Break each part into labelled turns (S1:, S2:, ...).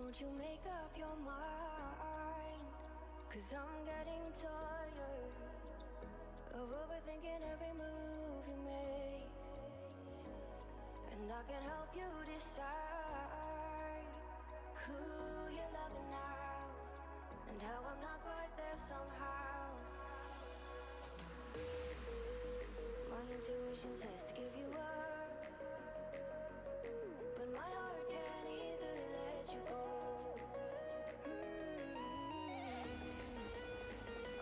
S1: Won't you make up your mind? 'Cause I'm getting tired of overthinking every move you make. And I can help you decide who you're loving now, and how I'm not quite there somehow. My intuition says to give you up, but my heart can't easily let you go.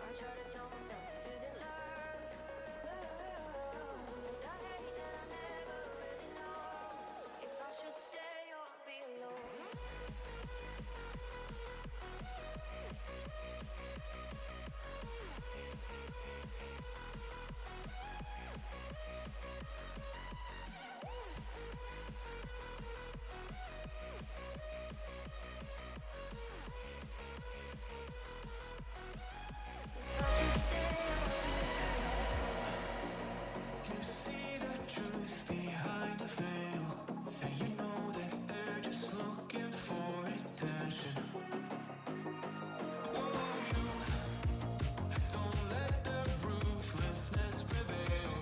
S1: I try to tell myself this isn't love, and I hate that I never really know if I should stay or be alone.
S2: You see the truth behind the veil, and you know that they're just looking for attention. Oh, you don't let the ruthlessness prevail.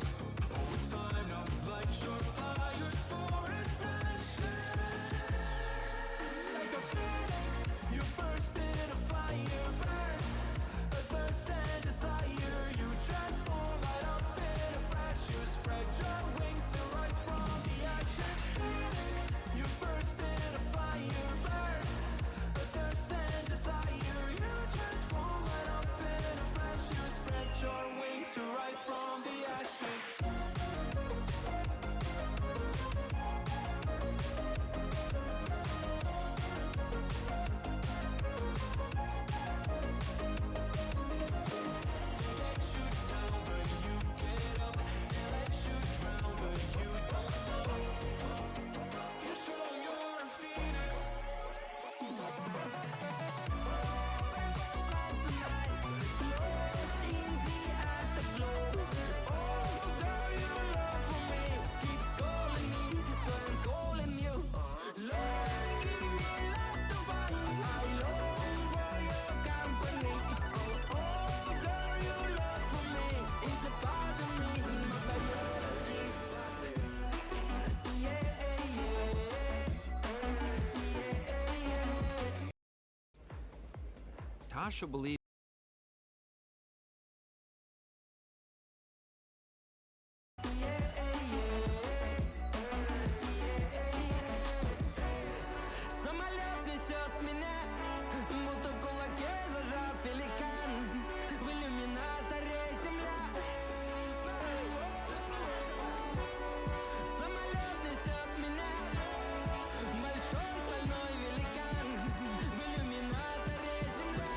S2: Oh, it's time now, light your fires for ascension. Like a phoenix, you burst in a fire, burn a thirst and desire. You transform right up in a flash. You spread your wings to rise from the ashes. Phoenix, you burst in a fire, burn a thirst and desire. You transform right up in a flash. You spread your wings to rise from the ashes. Let you down, but you get up. They let you drown, but you don't stop. You're strong, you're a phoenix.
S3: Tasha believes
S4: Самолет несет меня, будто в кулаке зажав великан. В иллюминаторе земля. Самолет несет меня, большой стальной великан. В иллюминаторе земля.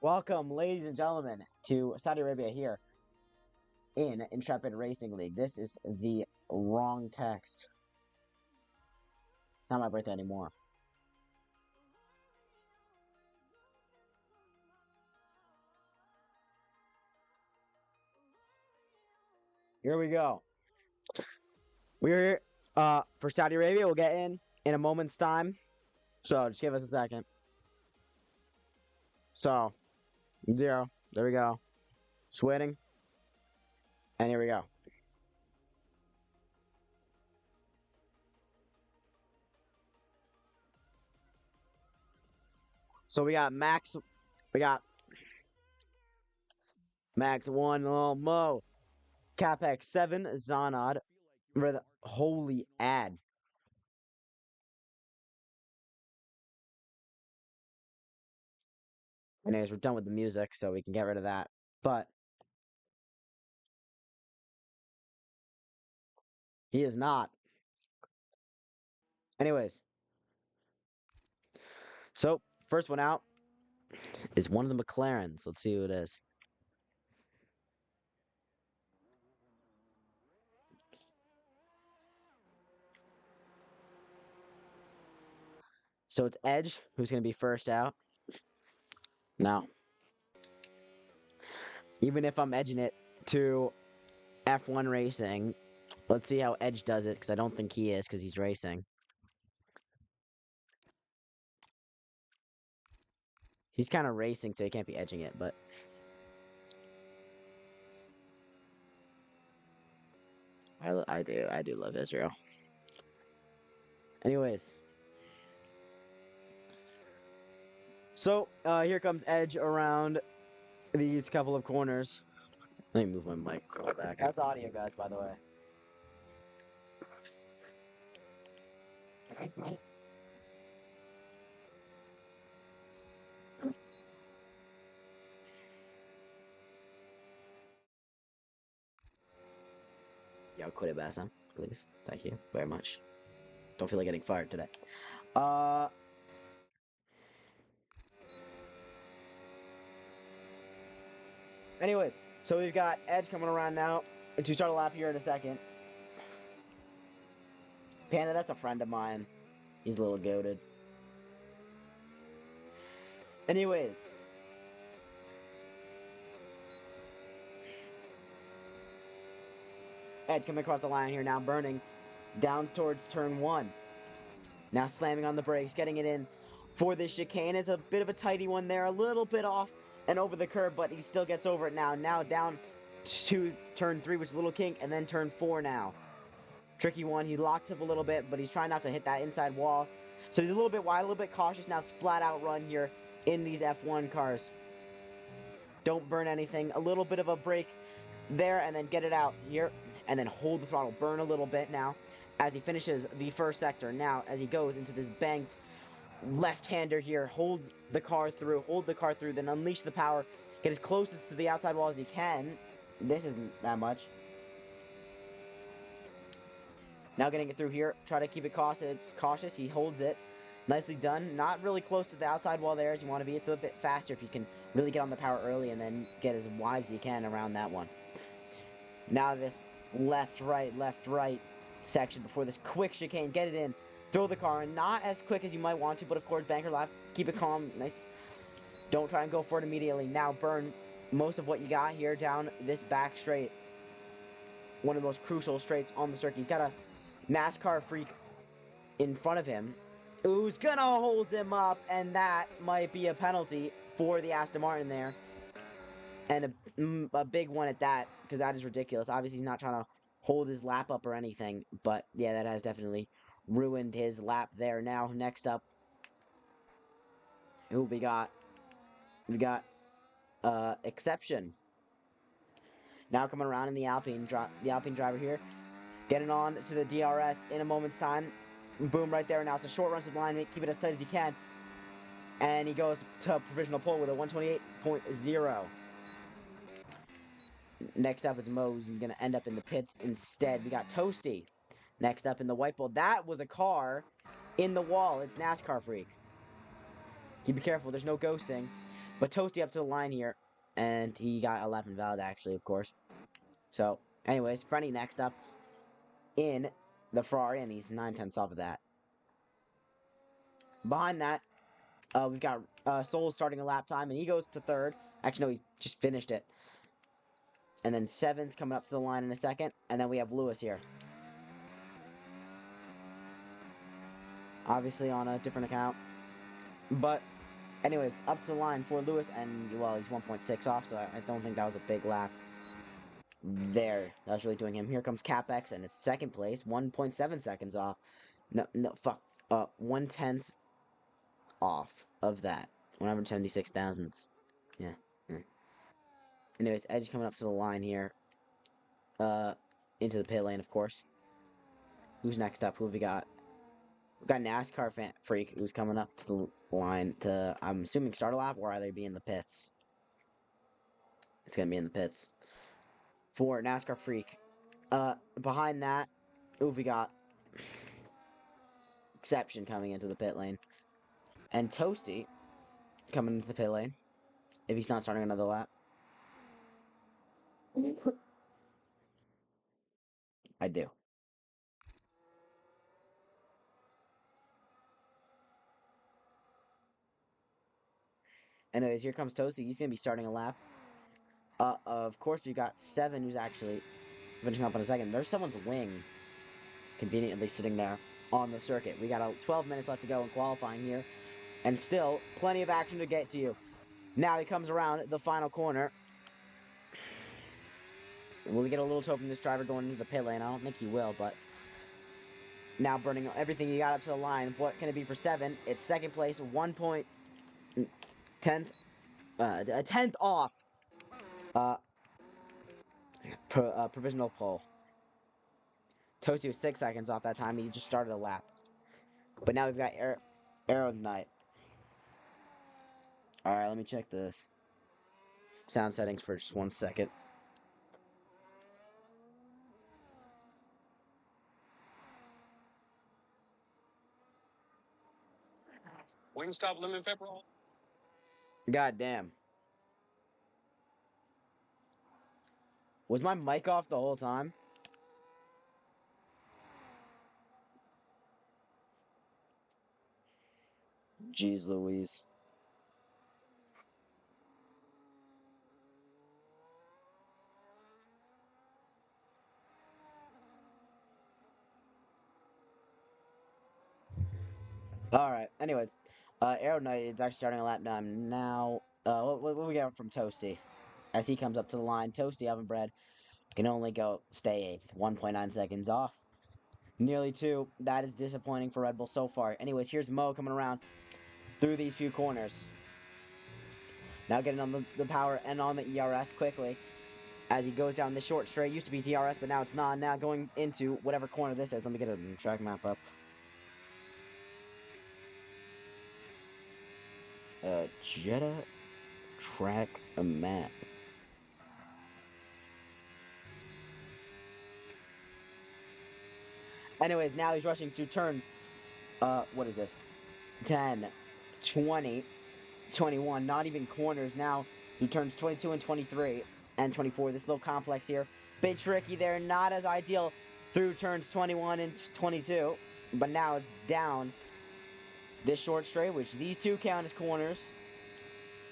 S5: Welcome, ladies and gentlemen, to Saudi Arabia here in Intrepid Racing League. This is the wrong text. It's not my birthday anymore. Here we go. We're here for Saudi Arabia. We'll get in a moment's time. So just give us a second. So 0. There we go. Just waiting. And here we go. So we got Max 1, Lil Mo, Capex 7, Zonod, for the holy ad. Anyways, we're done with the music, so we can get rid of that. But he is not. Anyways, so first one out is one of the McLarens. Let's see who it is. So it's Edge who's going to be first out. Now, even if I'm edging it to F1 racing, let's see how Edge does it, because I don't think he is, because he's racing. He's kind of racing, so he can't be edging it, but... I do love Israel. Anyways. So, here comes Edge around these couple of corners. Let me move my mic back. How's the audio, guys, by the way? Yo, quit it, Bassam, please. Thank you very much. Don't feel like getting fired today. Anyways, so we've got Edge coming around now to start a lap here in a second. Panda, that's a friend of mine. He's a little goated. Anyways. Edge coming across the line here now, burning down towards turn 1. Now slamming on the brakes, getting it in for this chicane. It's a bit of a tighty one there, a little bit off and over the curb, but he still gets over it now. Now down to turn 3, which is a little kink, and then turn 4 now. Tricky one. He locks up a little bit, but he's trying not to hit that inside wall. So he's a little bit wide, a little bit cautious. Now it's flat out run here in these F1 cars. Don't burn anything. A little bit of a brake there, and then get it out here, and then hold the throttle. Burn a little bit now as he finishes the first sector. Now, as he goes into this banked left-hander here, hold the car through, then unleash the power, get as closest to the outside wall as he can. This isn't that much. Now getting it through here, try to keep it cautious. He holds it. Nicely done. Not really close to the outside wall there as you want to be. It's a bit faster if you can really get on the power early and then get as wide as you can around that one. Now this left-right section before this quick chicane. Get it in. Throw the car in. Not as quick as you might want to, but of course, banker left. Keep it calm. Nice. Don't try and go for it immediately. Now burn most of what you got here down this back straight. One of the most crucial straights on the circuit. He's got a NASCAR freak in front of him who's gonna hold him up, and that might be a penalty for the Aston Martin there. And a big one at that, because that is ridiculous. Obviously, he's not trying to hold his lap up or anything, but yeah, that has definitely ruined his lap there. Now, next up, who we got? We got Exception. Now coming around in the Alpine driver here, getting on to the DRS in a moment's time. Boom, right there. Now it's a short run to the line. Keep it as tight as you can. And he goes to provisional pole with a 128.0. Next up is Moe's. He's going to end up in the pits instead. We got Toasty. Next up in the white ball. That was a car in the wall. It's NASCAR freak. Keep it careful. There's no ghosting. But Toasty up to the line here, and he got a lap invalid, actually, of course. So, anyways, Frenny next up in the Ferrari, and he's 9/10 off of that. Behind that, we've got Solz starting a lap time, and he goes to third. Actually, no, he just finished it. And then Seven's coming up to the line in a second, and then we have Lewis here. Obviously on a different account. But, anyways, up to the line for Lewis, and, well, he's 1.6 off, so I don't think that was a big lap. There, that was really doing him. Here comes CapX, and it's second place, 1.7 seconds off. No, fuck. 1/10 off of that. 176 thousandths. Yeah. Anyways, Edge coming up to the line here. Into the pit lane, of course. Who's next up? Who have we got? We've got NASCAR Freak, who's coming up to the line to, I'm assuming, start a lap, or either be in the pits. It's gonna be in the pits. For NASCAR Freak. Behind that, who have we got? Exception coming into the pit lane. And Toasty coming into the pit lane. If he's not starting another lap. I do. Anyways, here comes Toasty. He's going to be starting a lap. Of course, we've got Seven, who's actually finishing up in a second. There's someone's wing conveniently sitting there on the circuit. We got 12 minutes left to go in qualifying here. And still, plenty of action to get to you. Now he comes around the final corner. Will we get a little tow from this driver going into the pit lane? I don't think he will, but... Now burning everything he got up to the line. What can it be for Seven? It's second place, 1.10th, a tenth off. Provisional pole. Toasty was 6 seconds off that time. He just started a lap. But now we've got Aerodynite. Alright, let me check this. Sound settings for just 1 second.
S6: Wingstop lemon pepper roll.
S5: God damn. Was my mic off the whole time? Jeez Louise. Alright, anyways. Aerodynite is actually starting a lap time now. What we got from Toasty? As he comes up to the line, Toasty Oven Bread can only stay 8th, 1.9 seconds off. Nearly 2. That is disappointing for Red Bull so far. Anyways, here's Mo coming around through these few corners. Now getting on the power and on the ERS quickly. As he goes down the short straight. Used to be TRS, but now it's not. Now going into whatever corner this is. Let me get a track map up. Jetta track map. Anyways, now he's rushing to turns, what is this? 10, 20, 21, not even corners now. He turns 22 and 23 and 24. This little complex here. Bit tricky there, not as ideal through turns 21 and 22. But now it's down this short straight, which these two count as corners,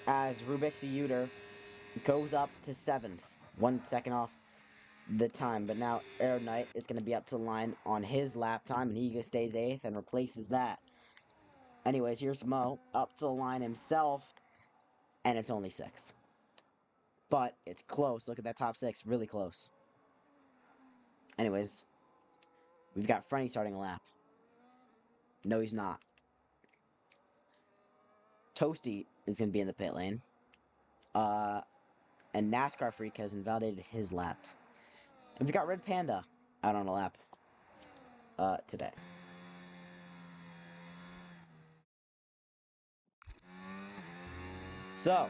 S5: as Rubixi Uter goes up to 7th. 1 second off the time, but now Aerodynite is going to be up to the line on his lap time, and he stays 8th and replaces that. Anyways, here's Mo up to the line himself, and it's only 6th. But it's close. Look at that top 6, really close. Anyways, we've got Frenny starting a lap. No, he's not. Toasty is going to be in the pit lane. And NASCAR Freak has invalidated his lap. And we got Red Panda out on a lap today. So,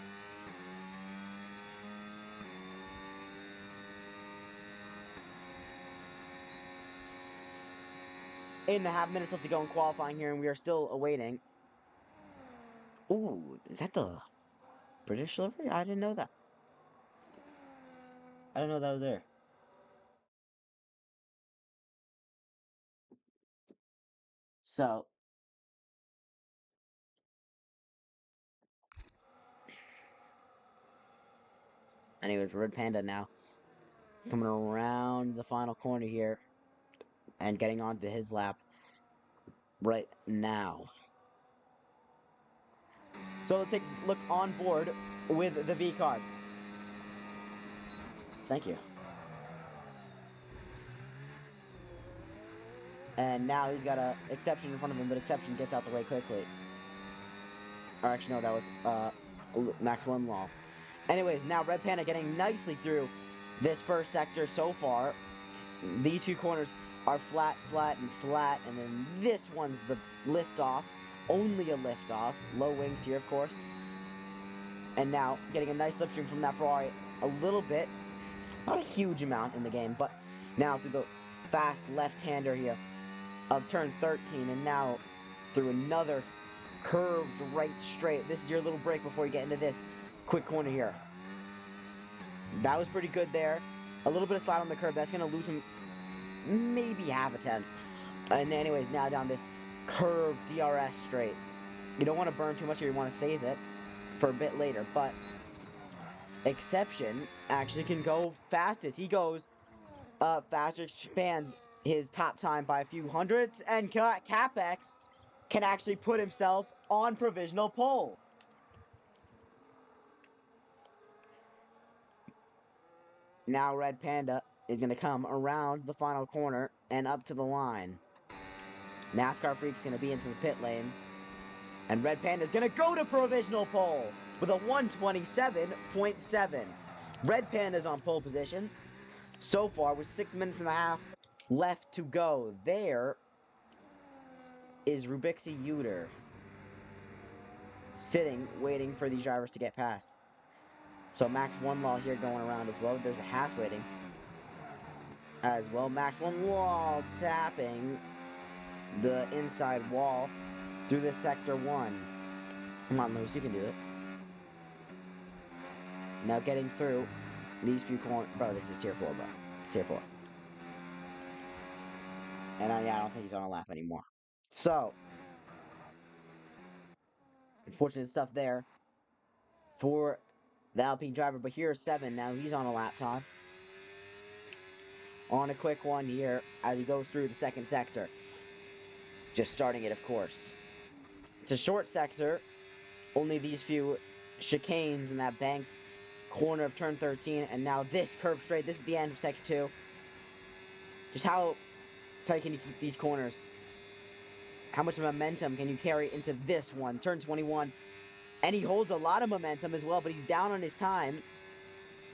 S5: 8.5 minutes left to go in qualifying here, and we are still awaiting. Ooh, is that the British livery? I didn't know that. I didn't know that was there. So, anyways, Red Panda now coming around the final corner here and getting onto his lap right now. So let's take a look on board with the V car. Thank you. And now he's got a exception in front of him, but exception gets out the way quickly. Or actually, no, that was Max One Law. Anyways, now Red Panda getting nicely through this first sector so far. These two corners are flat, flat, and flat, and then this one's the lift off. Only a lift off. Low wings here, of course. And now getting a nice slipstream from that Ferrari a little bit. Not a huge amount in the game, but now through the fast left-hander here of turn 13, and now through another curved right straight. This is your little break before you get into this quick corner here. That was pretty good there. A little bit of slide on the curve. That's going to lose him maybe half a tenth. And anyways, now down this curved DRS straight. You don't want to burn too much here. You want to save it for a bit later. But Exception actually can go fastest. He goes faster, expands his top time by a few hundredths, and CapEx can actually put himself on provisional pole. Now Red Panda is going to come around the final corner and up to the line. NASCAR Freak's going to be into the pit lane. And Red Panda is going to go to provisional pole with a 127.7. Red Panda's on pole position so far with 6 minutes and a half left to go. There is Rubixi Uter sitting, waiting for these drivers to get past. So Max One Law here going around as well. There's a Haas waiting as well. Max One Law tapping the inside wall through this sector 1. Come on, Lewis, you can do it. Now getting through these few corners. Bro, this is tier 4, bro. Tier 4. And yeah, I don't think he's on a lap anymore. So, unfortunate stuff there for the Alpine driver. But here's 7 now. He's on a lap time. On a quick one here as he goes through the second sector. Just starting it, of course. It's a short sector. Only these few chicanes in that banked corner of turn 13. And now this curve straight. This is the end of sector 2. Just how tight can you keep these corners? How much momentum can you carry into this one? Turn 21. And he holds a lot of momentum as well, but he's down on his time.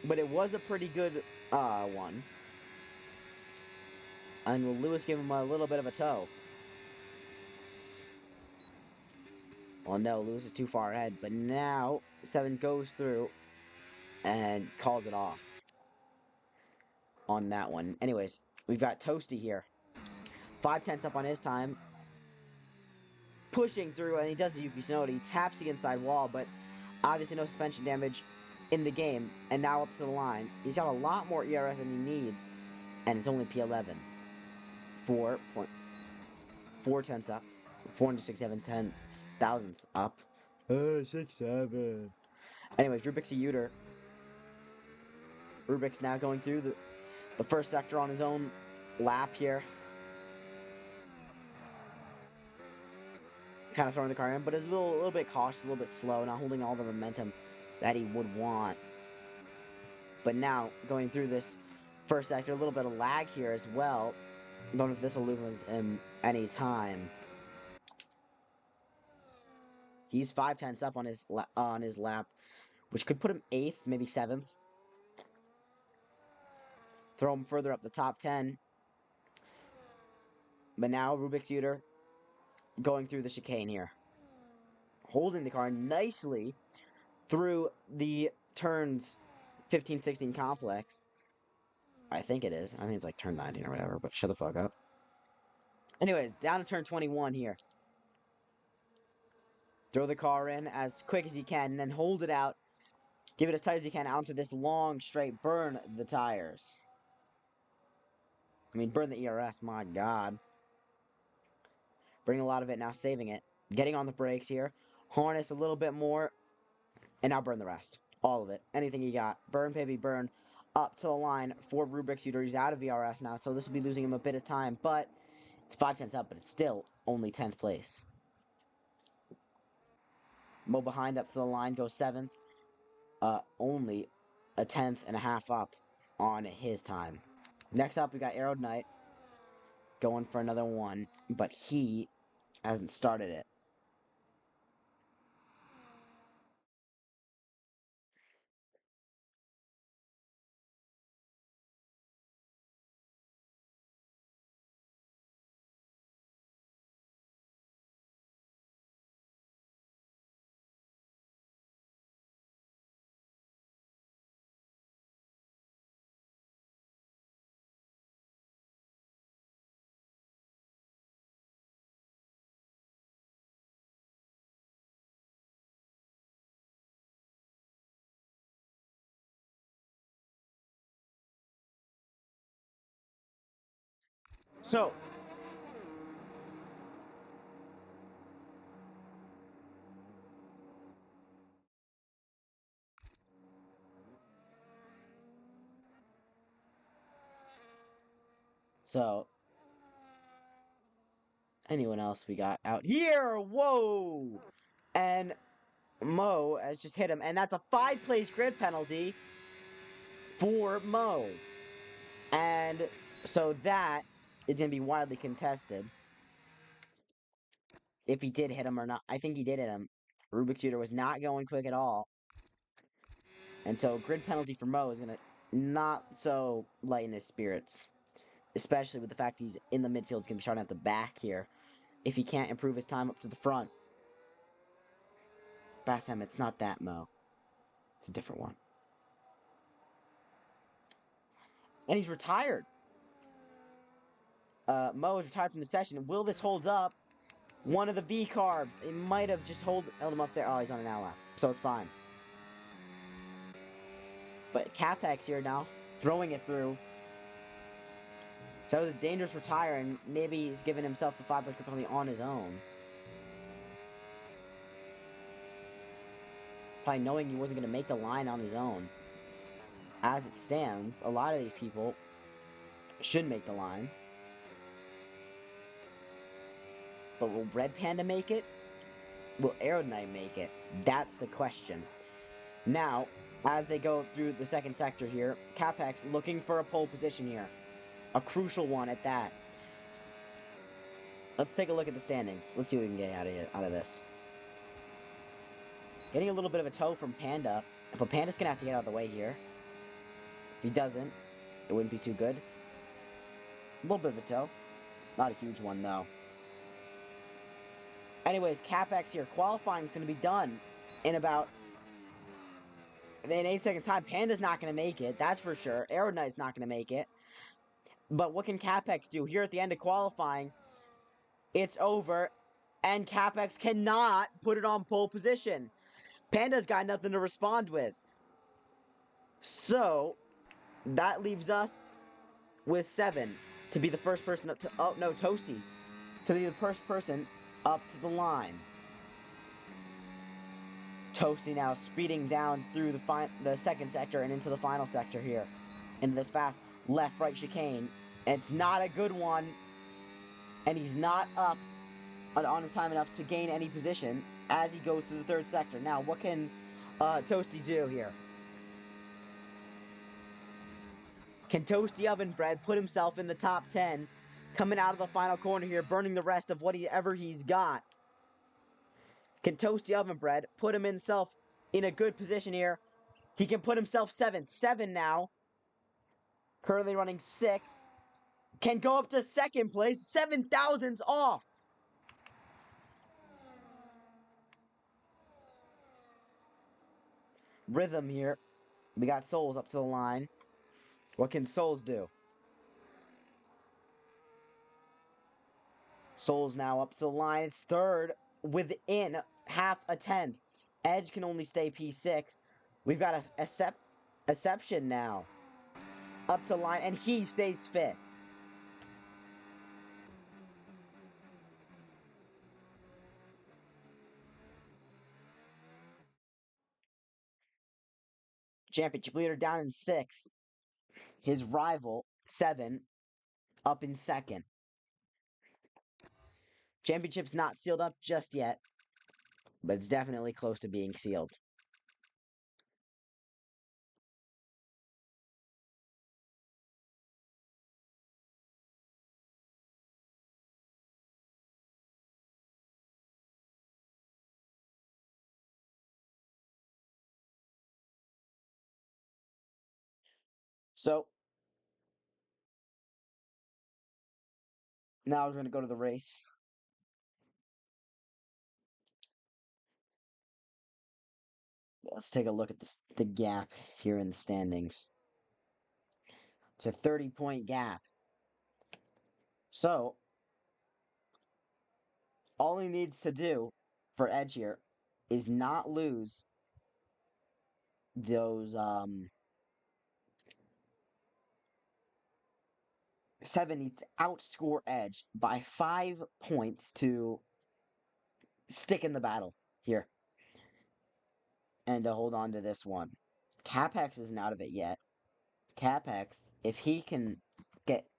S5: But it was a pretty good one. And will Lewis give him a little bit of a tow? Well, no, Lewis is too far ahead. But now, 7 goes through and calls it off on that one. Anyways, we've got Toasty here. 5 tenths up on his time. Pushing through, and he does the Yuki Tsunoda. He taps the inside wall, but obviously no suspension damage in the game. And now up to the line. He's got a lot more ERS than he needs, and it's only P11. 4 tenths up. 467 thousandths up. 6-7. Anyways, Rubixi Uter. Rubik's now going through the first sector on his own lap here. Kind of throwing the car in, but it's a little bit cautious, a little bit slow, not holding all the momentum that he would want. But now, going through this first sector, a little bit of lag here as well. Don't know if this will lose him any time. He's 5 tenths up on his lap, which could put him 8th, maybe 7th. Throw him further up the top 10. But now Rubik's Uter going through the chicane here. Holding the car nicely through the turns 15, 16 complex. I think it is. I think it's like turn 19 or whatever, but shut the fuck up. Anyways, down to turn 21 here. Throw the car in as quick as you can, and then hold it out Give it as tight as you can out into this long straight. Burn the tires. I mean, burn the ERS, my god. Bring a lot of it, now saving it. Getting on the brakes here. Harness a little bit more. And now burn the rest. All of it. Anything you got. Burn, baby, burn. Up to the line for Rubik's Shooter. He's out of VRS now, so this will be losing him a bit of time. But it's 5/10 up, but it's still only 10th place. Mo behind up to the line goes 7th. Only a 10th and a half up on his time. Next up, we got Arrow Knight going for another one, but he hasn't started it. So, so, anyone else we got out here? Whoa! And Mo has just hit him, and that's a 5-place grid penalty for Mo. And so that is going to be widely contested. If he did hit him or not. I think he did hit him. Rubik's Shooter was not going quick at all. And so grid penalty for Mo is going to not so lighten his spirits. Especially with the fact he's in the midfield. He's going to be starting at the back here. If he can't improve his time up to the front. Bassam, it's not that Mo. It's a different one. And he's retired. Mo is retired from the session. Will this hold up? One of the V carbs. It might have just held him up there. Oh, he's on an ally. So it's fine. But Capex here now. Throwing it through. So that was a dangerous retire, and maybe he's giving himself the 5-place penalty on his own. Probably knowing he wasn't going to make the line on his own. As it stands, a lot of these people should make the line. But will Red Panda make it? Will Aerodynamite make it? That's the question. Now, as they go through the second sector here, Capex looking for a pole position here. A crucial one at that. Let's take a look at the standings. Let's see what we can get out of this. Getting a little bit of a toe from Panda. But Panda's going to have to get out of the way here. If he doesn't, it wouldn't be too good. A little bit of a toe. Not a huge one, though. Anyways, Capex here. Qualifying is going to be done in about... in 8 seconds time. Panda's not going to make it. That's for sure. Aerodynamite's not going to make it. But what can Capex do? Here at the end of qualifying, it's over. And Capex cannot put it on pole position. Panda's got nothing to respond with. So, that leaves us with 7 to be the first person up to... oh, no, Toasty. To be the first person up to the line. Toasty now speeding down through the second sector and into the final sector here. Into this fast left-right chicane. It's not a good one. And he's not up on his time enough to gain any position as he goes to the third sector. Now, what can Toasty do here? Can Toasty Oven Bread put himself in the top 10, coming out of the final corner here, burning the rest of whatever he's got? Can Toasty Oven Bread put himself in a good position here? He can put himself 7th. 7 now. Currently running 6th. Can go up to 2nd place. 7,000's off. Rhythm here. We got Solz up to the line. What can Solz do? Solz now up to the line. It's 3rd within half a 10th. Edge can only stay P6. We've got a exception now. Up to line, and he stays fifth. Championship leader down in sixth. His rival, 7, up in second. Championship's not sealed up just yet, but it's definitely close to being sealed. So, now we're going to go to the race. Let's take a look at the gap here in the standings. It's a 30-point gap. So, all he needs to do for Edge here is not lose those 7 needs to outscore Edge by 5 points to stick in the battle here and to hold on to this one. Capex isn't out of it yet. Capex, if he can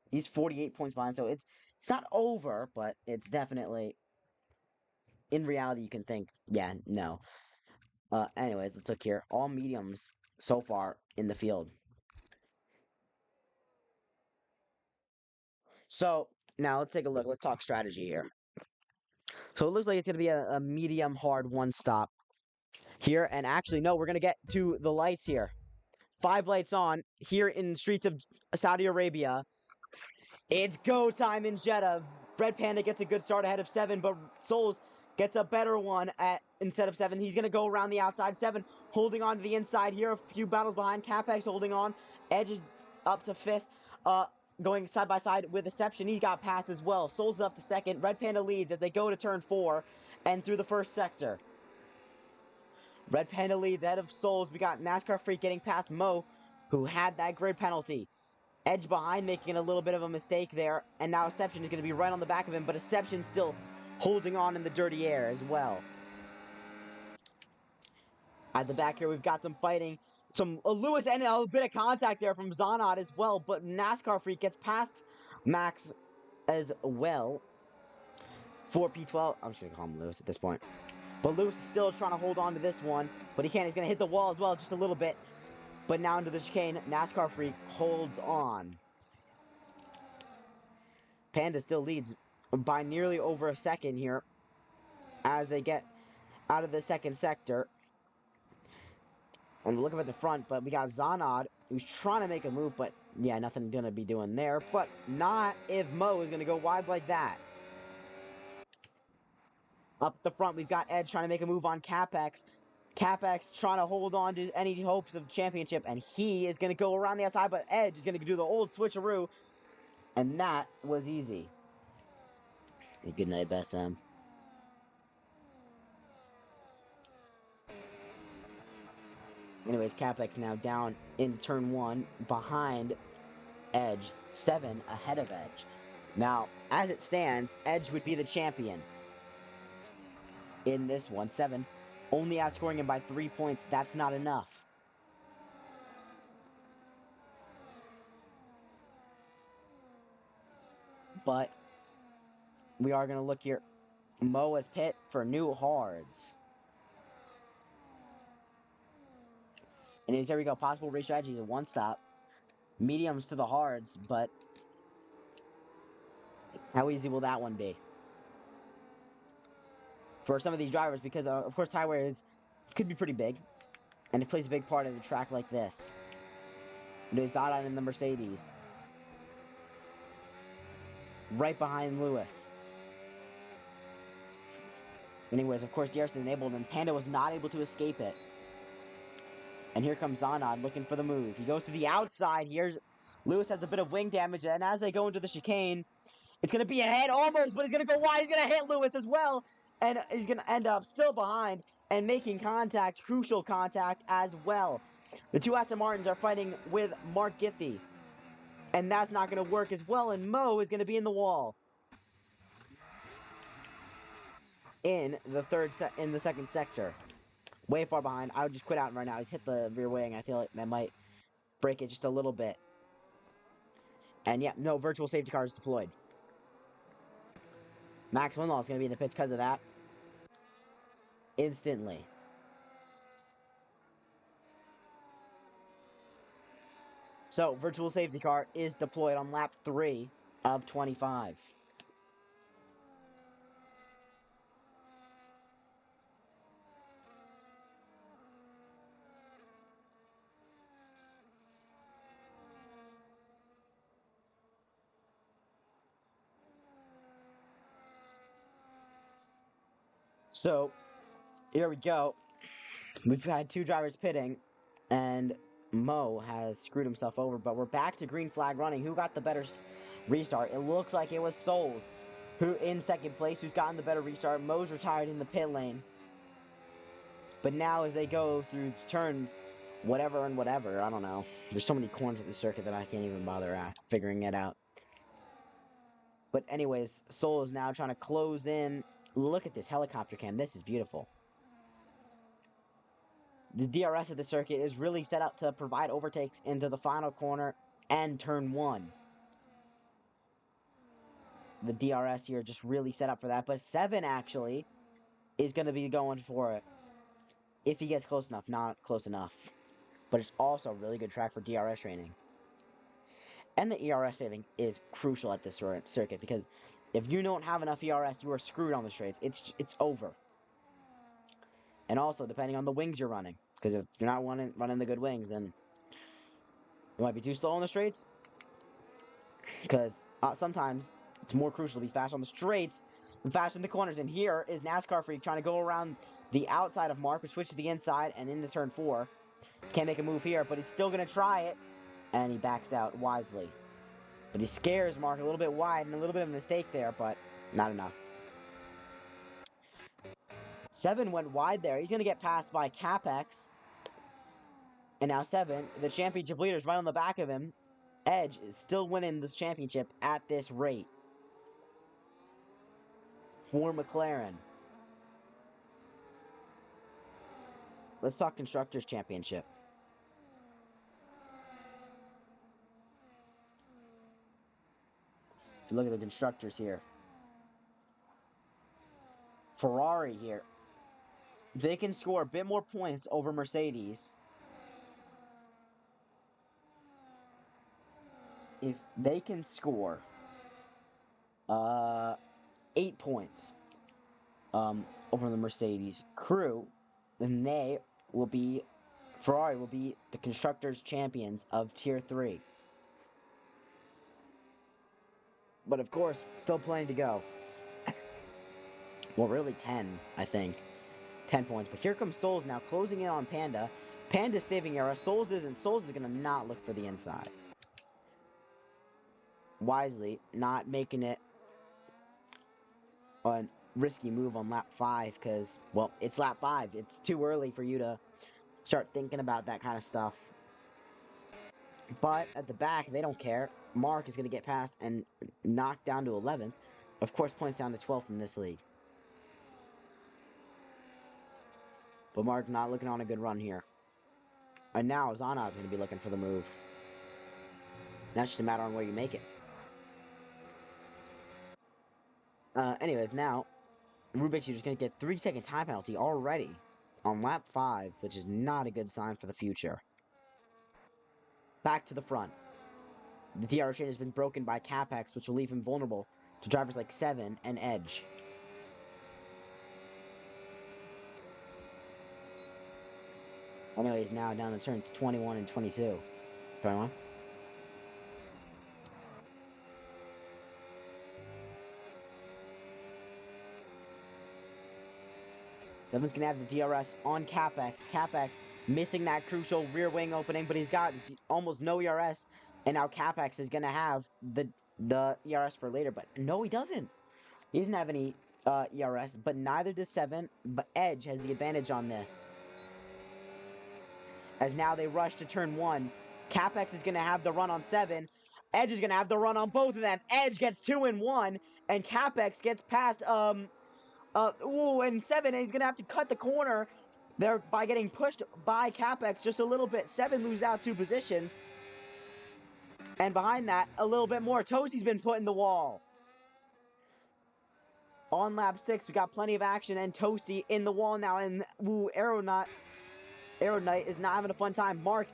S5: he's 48 points behind, so it's not over, but it's definitely, in reality, you can think, yeah, no. Anyways, let's look here. All mediums so far in the field. So, now let's take a look. Let's talk strategy here. So it looks like it's going to be a medium hard one stop here. And actually, no, we're going to get to the lights here. 5 lights on here in the streets of Saudi Arabia. It's go time in Jeddah. Red Panda gets a good start ahead of 7, but Solz gets a better one instead of 7. He's going to go around the outside. 7 holding on to the inside here. A few battles behind. Capex holding on. Edge is up to 5th. Going side by side with Exception. He got passed as well. Solz is up to 2nd. Red Panda leads as they go to turn 4 and through the first sector. Red Panda leads ahead of Solz. We got NASCAR Freak getting past Mo, who had that grid penalty. Edge behind, making a little bit of a mistake there. And now Exception is going to be right on the back of him, but Exception still holding on in the dirty air as well. At the back here, we've got some fighting. Some Lewis and a bit of contact there from Zonod as well, but NASCAR Freak gets past Max as well. 4P12. I'm just going to call him Lewis at this point. But Lewis is still trying to hold on to this one, but he can't. He's going to hit the wall as well, just a little bit. But now into the chicane, NASCAR Freak holds on. Panda still leads by nearly over a second here as they get out of the second sector. And we're looking at the front, but we got Zonod, who's trying to make a move, but yeah, nothing going to be doing there. But not if Mo is going to go wide like that. Up the front, we've got Edge trying to make a move on Capex. Capex trying to hold on to any hopes of championship, and he is going to go around the outside, but Edge is going to do the old switcheroo, and that was easy. Good night, Best M. Anyways, Capex now down in turn 1 behind Edge, 7 ahead of Edge. Now, as it stands, Edge would be the champion in this one. 7 only outscoring him by 3 points. That's not enough. But we are going to look here. Mo has pit for new hards. And here we go. Possible race strategies a one stop. Mediums to the hards, but how easy will that one be? For some of these drivers, because of course tire wear could be pretty big. And it plays a big part in a track like this. There's Zada in the Mercedes. Right behind Lewis. Anyways, of course, DRS is enabled, and Panda was not able to escape it. And here comes Zonod looking for the move. He goes to the outside. Here's Lewis has a bit of wing damage, and as they go into the chicane, it's going to be a head almost, but he's going to go wide. He's going to hit Lewis as well, and he's going to end up still behind. and making contact, crucial contact as well. The two Aston Martins are fighting with Mark Githy, and that's not going to work as well, and Mo is going to be in the wall. In the second sector. Way far behind. I would just quit out right now. He's hit the rear wing. I feel like that might break it just a little bit. And yeah, no virtual safety car is deployed. Max Winlaw is going to be in the pits because of that. Instantly. So, virtual safety car is deployed on lap 3 of 25. So, here we go. We've had two drivers pitting, and Mo has screwed himself over, but we're back to green flag running. Who got the better restart? It looks like it was Solz, who in second place, who's gotten the better restart. Mo's retired in the pit lane. But now as they go through turns, whatever and whatever, I don't know. There's so many corners at the circuit that I can't even bother figuring it out. But anyways, Solz is now trying to close in. Look at this helicopter cam. This is beautiful. The DRS of the circuit is really set up to provide overtakes into the final corner and turn 1. The DRS here just really set up for that. But 7 actually is going to be going for it. If he gets close enough, not close enough. But it's also a really good track for DRS training. And the ERS saving is crucial at this circuit because if you don't have enough ERS, you are screwed on the straights. It's over. And also, depending on the wings you're running. Because if you're not running the good wings, then you might be too slow on the straights. Because sometimes it's more crucial to be fast on the straights than fast in the corners. And here is NASCAR Freak trying to go around the outside of Mark, which switches to the inside and into turn 4. Can't make a move here, but he's still going to try it. And he backs out wisely. But he scares Mark a little bit wide and a little bit of a mistake there, but not enough. 7 went wide there. He's going to get passed by Capex. And now 7, the championship leader, is right on the back of him. Edge is still winning this championship at this rate. For McLaren. Let's talk Constructors' Championship. If you look at the Constructors here. Ferrari here. They can score a bit more points over Mercedes if they can score 8 points over the Mercedes crew, then Ferrari will be the Constructors' Champions of Tier 3. But of course, still plenty to go. Well, really 10, I think. 10 points. But here comes Solz now, closing in on Panda. Panda's saving error. Solz isn't. Solz is going to not look for the inside. Wisely, not making it a risky move on lap 5, because, well, it's lap 5. It's too early for you to start thinking about that kind of stuff. But at the back, they don't care. Mark is going to get past and knocked down to 11th. Of course, points down to 12th in this league. But Mark not looking on a good run here. And now Zanav's going to be looking for the move. That's just a matter on where you make it. Anyways, now, Rubik's just going to get 3-second time penalty already on lap 5, which is not a good sign for the future. Back to the front. The DRS chain has been broken by Capex, which will leave him vulnerable to drivers like 7 and Edge. Anyways, now down to turns 21 and 22. 21? Devin's going to have the DRS on Capex. Capex missing that crucial rear wing opening, but he's got almost no ERS. And now Capex is going to have the ERS for later. But no, he doesn't. He doesn't have any ERS, but neither does 7, but Edge has the advantage on this. As now they rush to turn 1. Capex is going to have the run on 7. Edge is going to have the run on both of them. Edge gets 2 and 1, and Capex gets past, and 7, and he's going to have to cut the corner there by getting pushed by Capex just a little bit. 7 loses out 2 positions. And behind that, a little bit more. Toasty's been put in the wall. On lap 6, we got plenty of action, and Toasty in the wall now, and Arrow Knight is not having a fun time. Mark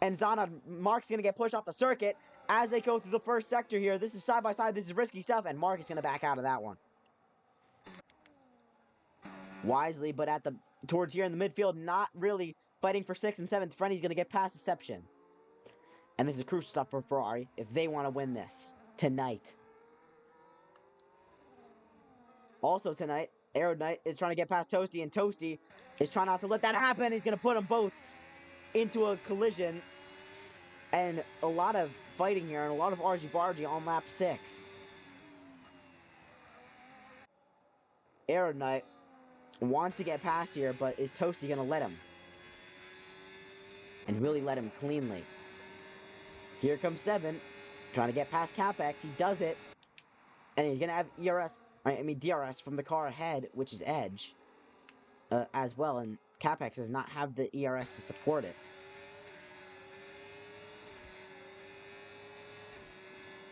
S5: and Zonod, Mark's going to get pushed off the circuit as they go through the first sector here. This is side by side, this is risky stuff, and Mark is going to back out of that one. Wisely, but towards here in the midfield, not really fighting for 6th and 7th. Frenny's going to get past Deception. And this is crucial stuff for Ferrari if they want to win this tonight. Also tonight, Arrow Knight is trying to get past Toasty, and Toasty is trying not to let that happen. He's going to put them both into a collision. And a lot of fighting here, and a lot of argy-bargy on lap 6. Arrow Knight wants to get past here, but is Toasty going to let him? And really let him cleanly. Here comes 7, trying to get past Capex. He does it. And he's going to have DRS from the car ahead, which is Edge, as well. And Capex does not have the ERS to support it.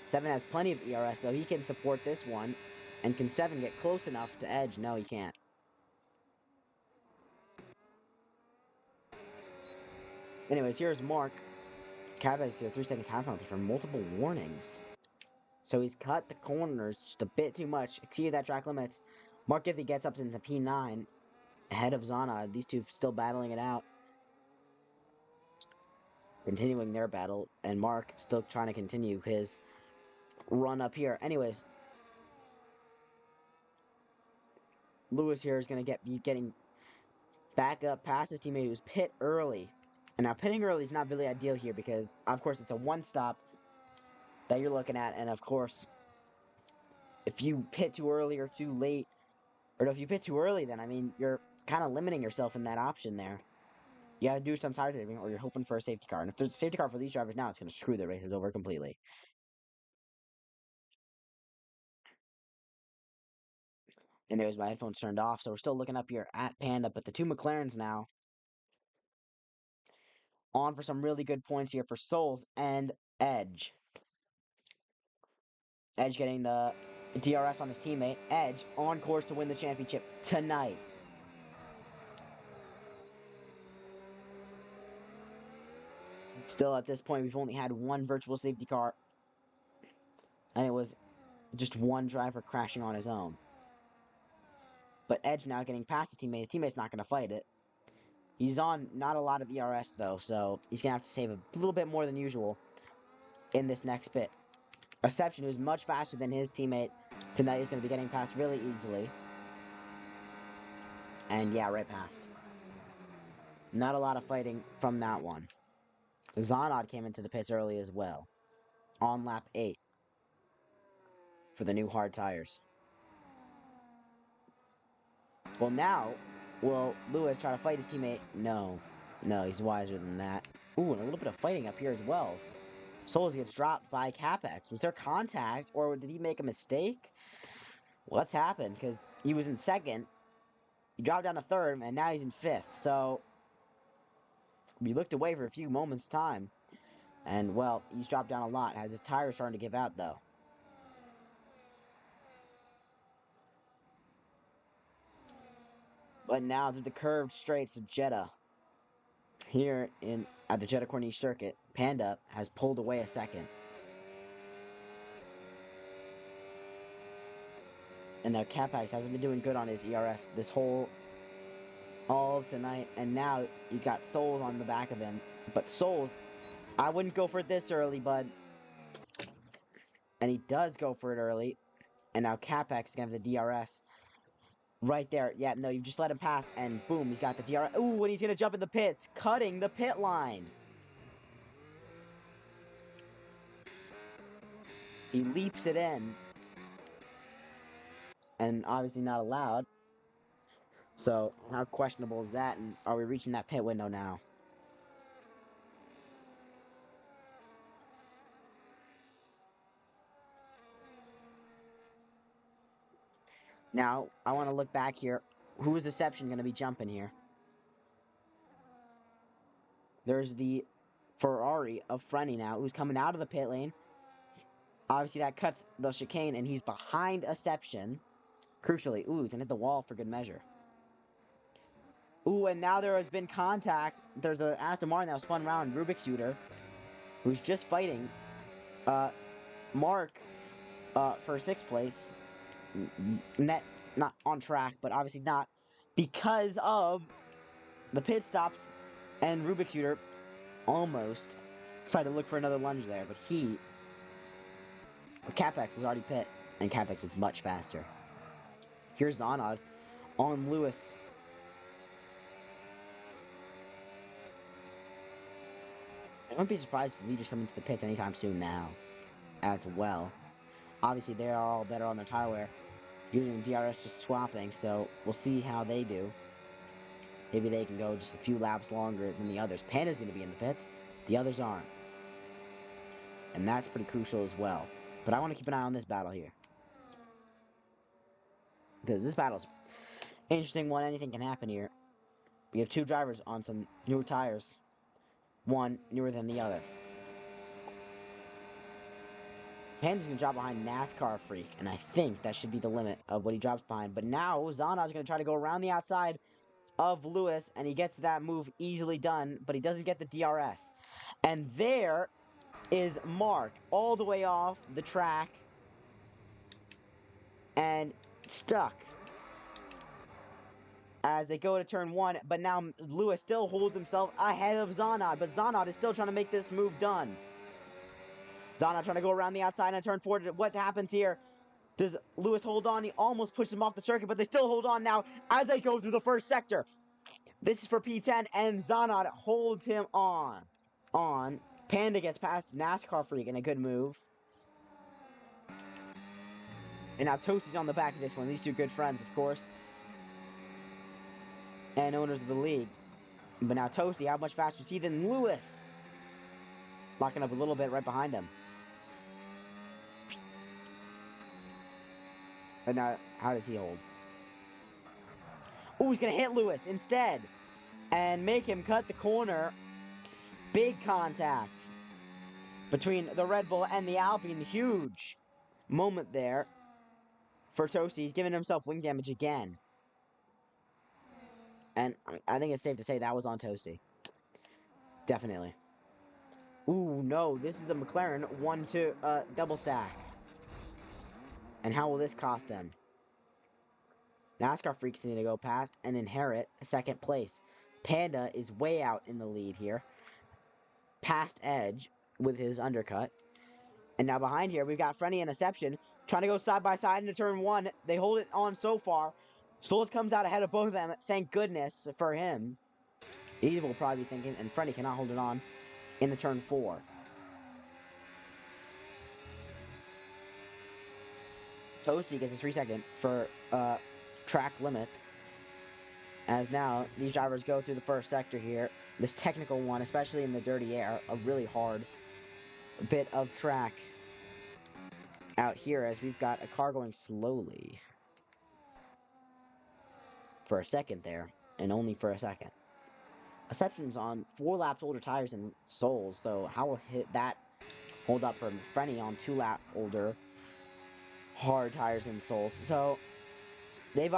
S5: 7 has plenty of ERS, though. He can support this one. And can 7 get close enough to Edge? No, he can't. Anyways, here's Mark. Capex did a 3-second time penalty for multiple warnings. So he's cut the corners just a bit too much, exceeded that track limits. Mark Githy gets up into P9, ahead of Zana. These two still battling it out. Continuing their battle, and Mark still trying to continue his run up here. Anyways, Lewis here is going to be getting back up past his teammate who's pit early. And now pitting early is not really ideal here because, of course, it's a one-stop that you're looking at. And, of course, if you pit too early or too late, or if you pit too early, then, I mean, you're kind of limiting yourself in that option there. You gotta do some tire saving, or you're hoping for a safety car. And if there's a safety car for these drivers now, it's going to screw their races over completely. And there's my headphones turned off, so we're still looking up here at Panda, but the 2 McLarens now on for some really good points here for Solz and Edge. Edge getting the DRS on his teammate. Edge on course to win the championship tonight. Still at this point, we've only had one virtual safety car, and it was just one driver crashing on his own. But Edge now getting past his teammate. His teammate's not going to fight it. He's on not a lot of ERS, though, so he's going to have to save a little bit more than usual in this next pit. Reception, who's much faster than his teammate tonight, is going to be getting past really easily. And yeah, right past. Not a lot of fighting from that one. Zonod came into the pits early as well. On lap 8. For the new hard tires. Well, now, will Lewis try to fight his teammate? No. No, he's wiser than that. Ooh, and a little bit of fighting up here as well. Solz gets dropped by Capex. Was there contact, or did he make a mistake? What's happened? Because he was in 2nd. He dropped down to 3rd, and now he's in 5th. So, we looked away for a few moments' time. And, well, he's dropped down a lot. Has his tires starting to give out, though. But now through the curved straights of Jeddah, here at the Jeddah Corniche circuit, Panda has pulled away a 2nd. And now Capex hasn't been doing good on his ERS this all of tonight. And now he's got Solz on the back of him. But Solz, I wouldn't go for it this early, bud. And he does go for it early. And now Capex is going to have the DRS. Right there. Yeah, no, you just let him pass, and boom, he's got the DRS. Ooh, and he's going to jump in the pits, cutting the pit line. He leaps it in. and obviously not allowed. So how questionable is that? And are we reaching that pit window now? Now I want to look back here. Who is Deception going to be jumping here? There's the Ferrari of Frenny now, who's coming out of the pit lane. Obviously, that cuts the chicane, and he's behind Deception. Crucially, ooh, he's gonna hit the wall for good measure. Ooh, and now there has been contact. There's a Aston Martin that was spun around, Rubik Shooter, who's just fighting Mark for 6th place. Net, not on track, but obviously not because of the pit stops, and Rubik Shooter almost tried to look for another lunge there, but Capex is already pit, and Capex is much faster. Here's Zonod on Lewis. I wouldn't be surprised if leaders come into the pits anytime soon now, as well. Obviously, they are all better on their tire wear, using DRS just swapping, so we'll see how they do. Maybe they can go just a few laps longer than the others. Panda's going to be in the pits, the others aren't. And that's pretty crucial as well. But I want to keep an eye on this battle here. Because this battle's an interesting one. Anything can happen here. We have two drivers on some newer tires. One newer than the other. Panda's going to drop behind NASCAR Freak. And I think that should be the limit of what he drops behind. But now Zonod's going to try to go around the outside of Lewis. And he gets that move easily done. But he doesn't get the DRS. And there is Mark all the way off the track and stuck as they go to turn 1, but now Lewis still holds himself ahead of Zonod, but Zonod is still trying to make this move done. Zonod trying to go around the outside and turn 4. What happens here? Does Lewis hold on? He almost pushes him off the circuit, but they still hold on now as they go through the first sector. This is for P10, and Zonod holds him on. Panda gets past NASCAR Freak in a good move. And now Toasty's on the back of this one. These two good friends, of course. And owners of the league. But now Toasty, how much faster is he than Lewis? Locking up a little bit right behind him. But now, how does he hold? Oh, he's going to hit Lewis instead. And make him cut the corner. Big contact between the Red Bull and the Alpine. Huge moment there for Toasty. He's giving himself wing damage again. And I think it's safe to say that was on Toasty. Definitely. Ooh, no. This is a McLaren 1-2 double stack. And how will this cost them? NASCAR Freaks need to go past and inherit 2nd place. Panda is way out in the lead here. Past Edge with his undercut. And now behind here, we've got Frenny and Deception trying to go side by side into turn 1. They hold it on so far. Solz comes out ahead of both of them. Thank goodness for him. He will probably be thinking, and Frenny cannot hold it on in the turn 4. Toasty gets a 3-second for track limits. As now, these drivers go through the first sector here. This technical one, especially in the dirty air, a really hard bit of track out here as we've got a car going slowly. For a second there, and only for a second. Deception's on 4 laps older tires than Solz, so how will that hold up for Frenny on 2 lap older hard tires than Solz? So they've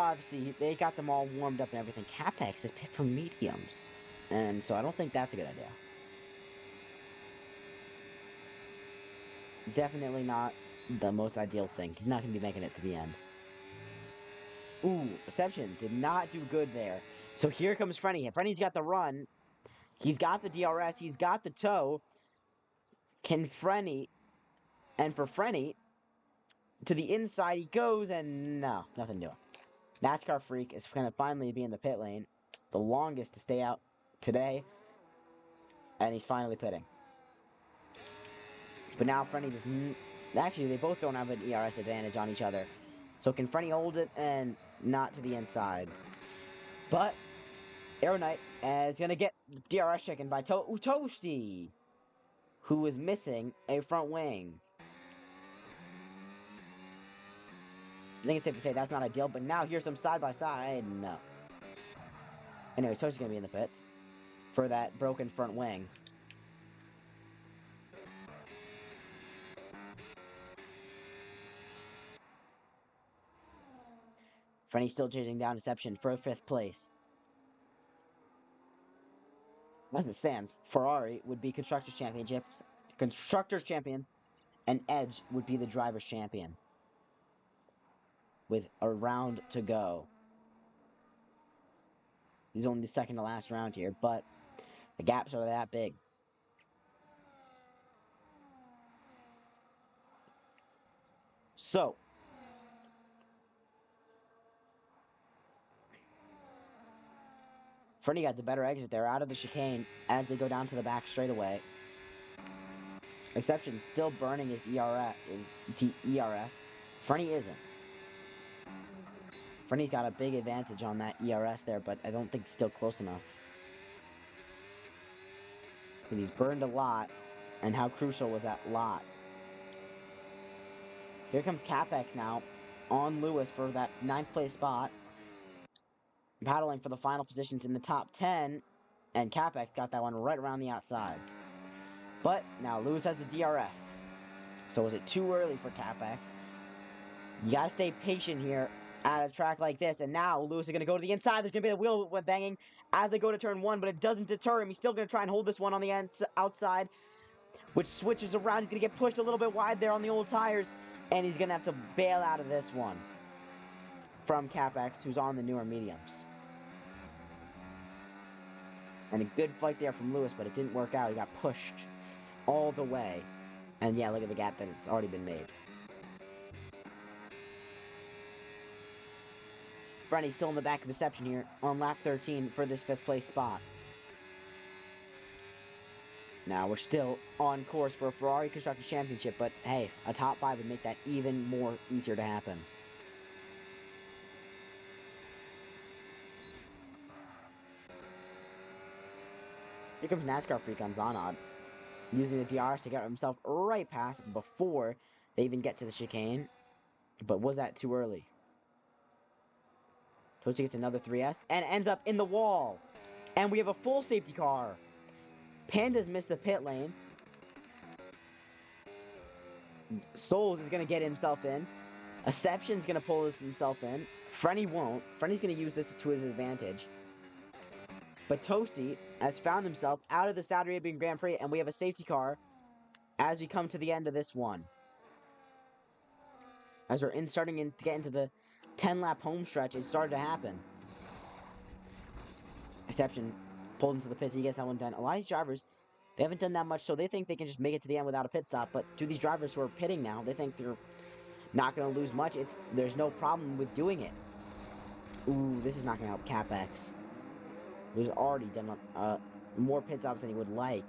S5: they got them all warmed up and everything. Capex is picked for mediums, and so I don't think that's a good idea. Definitely not the most ideal thing. He's not going to be making it to the end. Ooh, Deception did not do good there. So here comes Frenny. Frenny's got the run. He's got the DRS. He's got the tow. Can Frenny... And for Frenny, to the inside he goes, and no, nothing doing. NASCAR Freak is going to finally be in the pit lane. The longest to stay out today. And he's finally pitting. But now Frenny doesn't... Actually, they both don't have an ERS advantage on each other. So can Frenny hold it and not to the inside? But Aero Knight is going to get DRS chicken by Toasty, who is missing a front wing. I think it's safe to say that's not ideal, but now here's some side-by-side. No. Anyways, Toasty's going to be in the pits for that broken front wing. Frenny still chasing down Deception for 5th place. As it stands, Ferrari would be Constructors Champions, and Edge would be the Drivers Champion. With a round to go. He's only the second to last round here, but the gaps are that big. So, Frenny got the better exit there out of the chicane as they go down to the back straightaway. Exception still burning his ERS. Frenny isn't. Frenny's got a big advantage on that ERS there, but I don't think it's still close enough. But he's burned a lot, and how crucial was that lot? Here comes Capex now on Lewis for that 9th place spot. Battling for the final positions in the top 10, and Capex got that one right around the outside. But now Lewis has the DRS. So is it too early for Capex? You gotta stay patient here at a track like this. And now Lewis is gonna go to the inside. There's gonna be a wheel banging as they go to turn 1, but it doesn't deter him. He's still gonna try and hold this one on the outside, which switches around. He's gonna get pushed a little bit wide there on the old tires, and he's gonna have to bail out of this one from Capex, who's on the newer mediums. And a good fight there from Lewis, but it didn't work out. He got pushed all the way. And yeah, look at the gap that it's already been made. Frenny's still in the back of Deception here on lap 13 for this 5th place spot. Now, we're still on course for a Ferrari Constructors Championship, but hey, a top 5 would make that even more easier to happen. Here comes NASCAR Freak on Zonod, using the DRS to get himself right past before they even get to the chicane. But was that too early? Toasty gets another 3S and ends up in the wall. And we have a full safety car. Panda's missed the pit lane. Solz is going to get himself in. Exception's going to pull himself in. Frenny won't. Frenny's going to use this to his advantage. But Toasty has found himself out of the Saudi Arabian Grand Prix, and we have a safety car as we come to the end of this one. As we're starting to get into the 10-lap home stretch, it started to happen. Exception pulled into the pits, he gets that one done. A lot of these drivers, they haven't done that much, so they think they can just make it to the end without a pit stop. But to these drivers who are pitting now, they think they're not going to lose much. There's no problem with doing it. Ooh, this is not going to help Capex. He's already done more pit stops than he would like.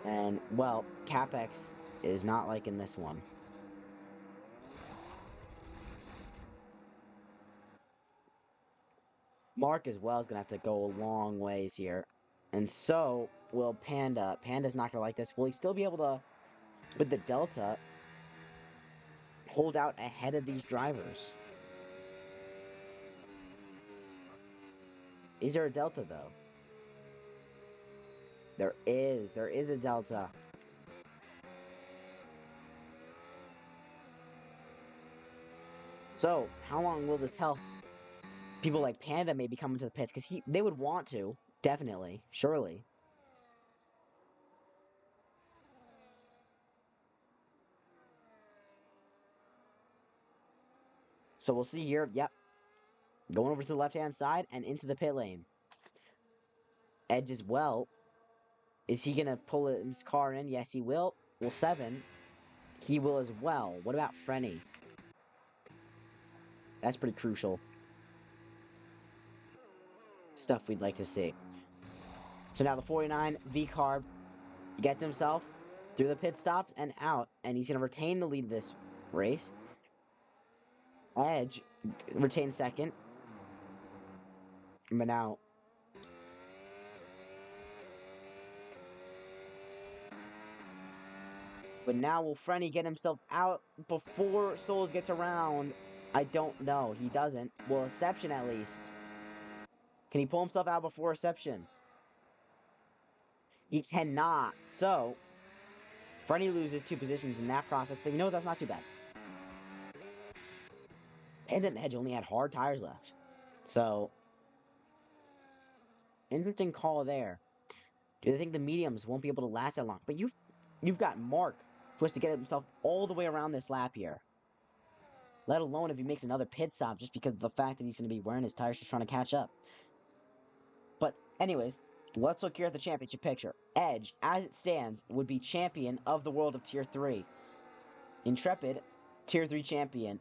S5: And, well, Capex is not liking this one. Mark as well is going to have to go a long ways here. And so will Panda. Panda's not going to like this. Will he still be able to, with the Delta, hold out ahead of these drivers? Is there a Delta, though? There is a Delta. So, how long will this help people like Panda maybe come into the pits? Because they would want to, definitely, surely. So we'll see here, yep. Going over to the left-hand side and into the pit lane. Edge as well. Is he going to pull his car in? Yes, he will. Well, 7. He will as well. What about Frenny? That's pretty crucial. Stuff we'd like to see. So now the 49 V-Carb gets himself through the pit stop and out, and he's going to retain the lead this race. Edge retains second, but now will Frenny get himself out before Solz gets around? I don't know. He doesn't. Well, Reception at least. Can he pull himself out before Reception? He cannot. So, Frenny loses 2 positions in that process, but you know what? That's not too bad. And the Edge only had hard tires left. So, interesting call there. Do they think the mediums won't be able to last that long? But you've got Mark, who has to get himself all the way around this lap here. Let alone if he makes another pit stop just because of the fact that he's going to be wearing his tires just trying to catch up. But anyways, let's look here at the championship picture. Edge, as it stands, would be champion of the world of Tier 3. Intrepid, Tier 3 champion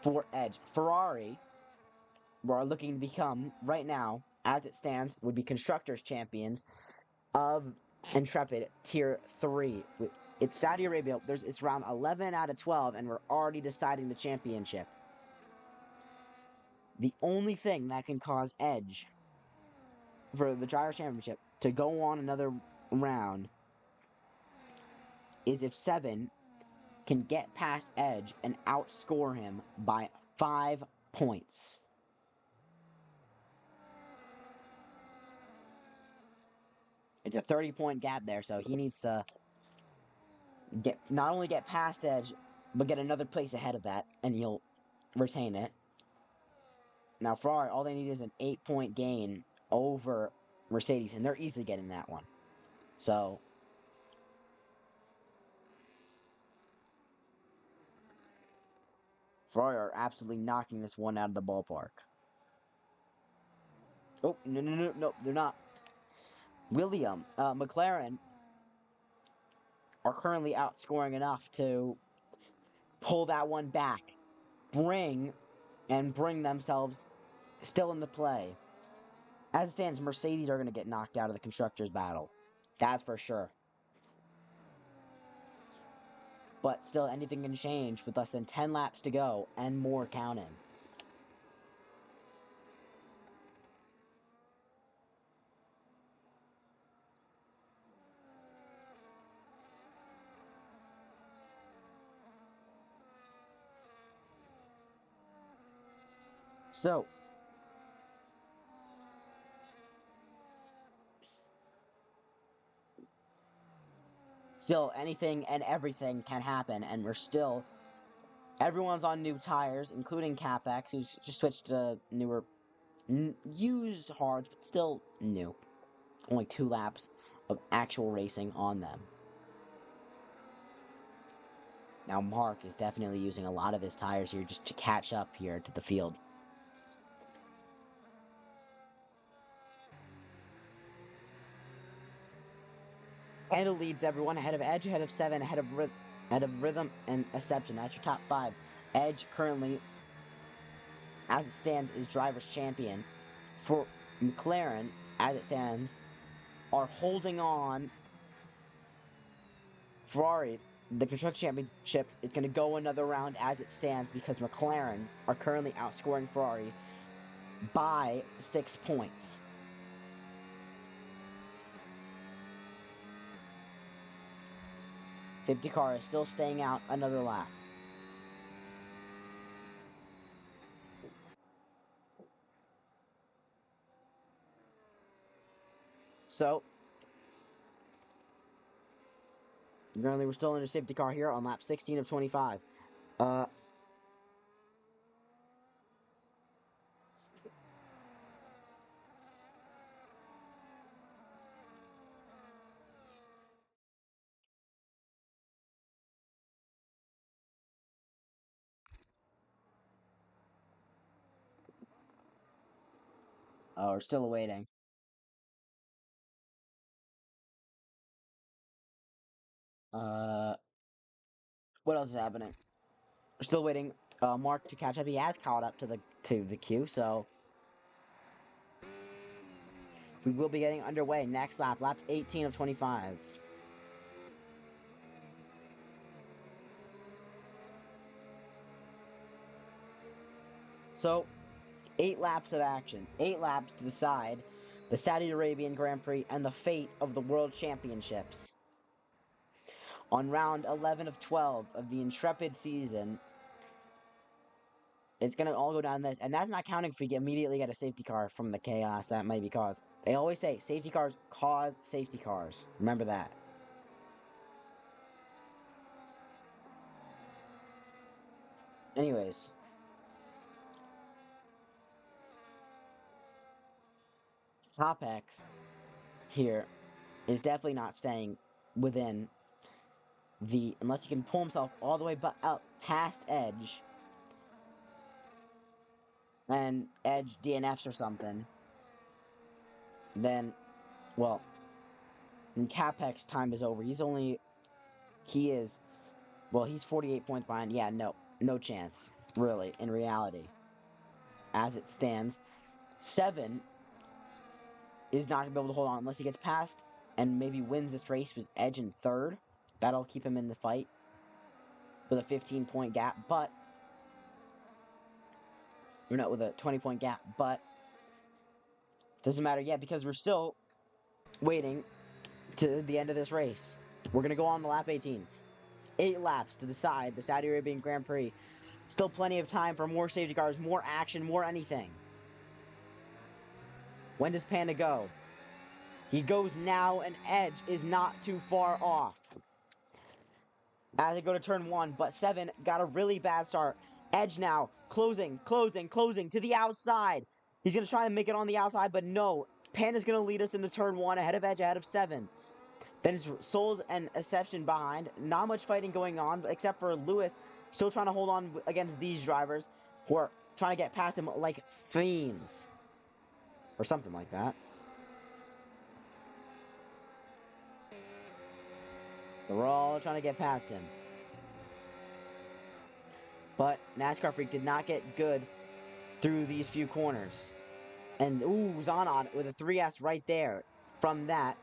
S5: for Edge. Ferrari, we are looking to become, right now, as it stands, would be Constructors champions of Intrepid Tier 3. It's Saudi Arabia. It's round 11 out of 12, and we're already deciding the championship. The only thing that can cause Edge for the Drivers' Championship to go on another round is if 7 can get past Edge and outscore him by 5 points. It's a 30-point gap there, so he needs to not only get past Edge, but get another place ahead of that, and he'll retain it. Now, Ferrari, all they need is an 8-point gain over Mercedes, and they're easily getting that one. So, Ferrari are absolutely knocking this one out of the ballpark. Oh, no, they're not. McLaren are currently outscoring enough to pull that one back, bring themselves still in the play. As it stands, Mercedes are going to get knocked out of the Constructors' battle. That's for sure. But still, anything can change with less than 10 laps to go and more counting. So, still, anything and everything can happen, and everyone's on new tires, including CapEx, who's just switched to newer, used hards, but still new. Only 2 laps of actual racing on them. Now, Mark is definitely using a lot of his tires here just to catch up here to the field. Handle leads everyone ahead of Edge, ahead of 7, ahead of Rhythm and Reception. That's your top 5. Edge currently, as it stands, is driver's champion. For McLaren, as it stands, are holding on. Ferrari, the Constructors' Championship, is going to go another round as it stands because McLaren are currently outscoring Ferrari by 6 points. Safety car is still staying out another lap. So, currently we're still in a safety car here on lap 16 of 25. We're still awaiting. What else is happening? We're still waiting. Mark to catch up. He has caught up to the queue, so we will be getting underway next lap, lap 18 of 25. So, 8 laps of action. 8 laps to decide the Saudi Arabian Grand Prix and the fate of the World Championships. On round 11 of 12 of the Intrepid season, it's going to all go down this. And that's not counting if we immediately get a safety car from the chaos that might be caused. They always say safety cars cause safety cars. Remember that. Anyways. Topex here is definitely not staying within the... Unless he can pull himself all the way up past Edge. And Edge DNFs or something. Then, well... And Capex's time is over. He's 48 points behind. Yeah, no chance, really, in reality. As it stands, 7 is not going to be able to hold on unless he gets past and maybe wins this race with Edge in 3rd. That'll keep him in the fight with a 15-point gap, but... Or not, with a 20-point gap, but... Doesn't matter yet because we're still waiting to the end of this race. We're going to go on to lap 18. 8 laps to decide the Saudi Arabian Grand Prix. Still plenty of time for more safety cars, more action, more anything. When does Panda go? He goes now, and Edge is not too far off. As they go to turn 1, but 7 got a really bad start. Edge now, closing to the outside. He's going to try to make it on the outside, but no. Panda's going to lead us into turn 1, ahead of Edge, ahead of 7. Then it's Solz and Exception behind. Not much fighting going on, except for Lewis still trying to hold on against these drivers who are trying to get past him like fiends. Or something like that. We're all trying to get past him. But NASCAR Freak did not get good through these few corners. And, ooh, Zonod with a 3S right there. From that,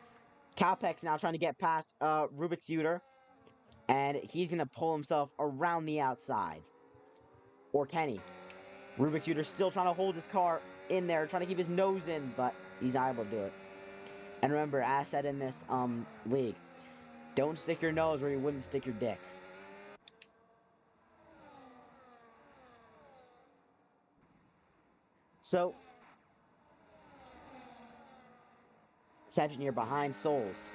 S5: Calpex now trying to get past Rubik's Uter. And he's going to pull himself around the outside. Or can he? Rubik's Uter still trying to hold his car in there, trying to keep his nose in, but he's not able to do it. And remember, as said in this league, don't stick your nose where you wouldn't stick your dick. So, Exception here behind Solz.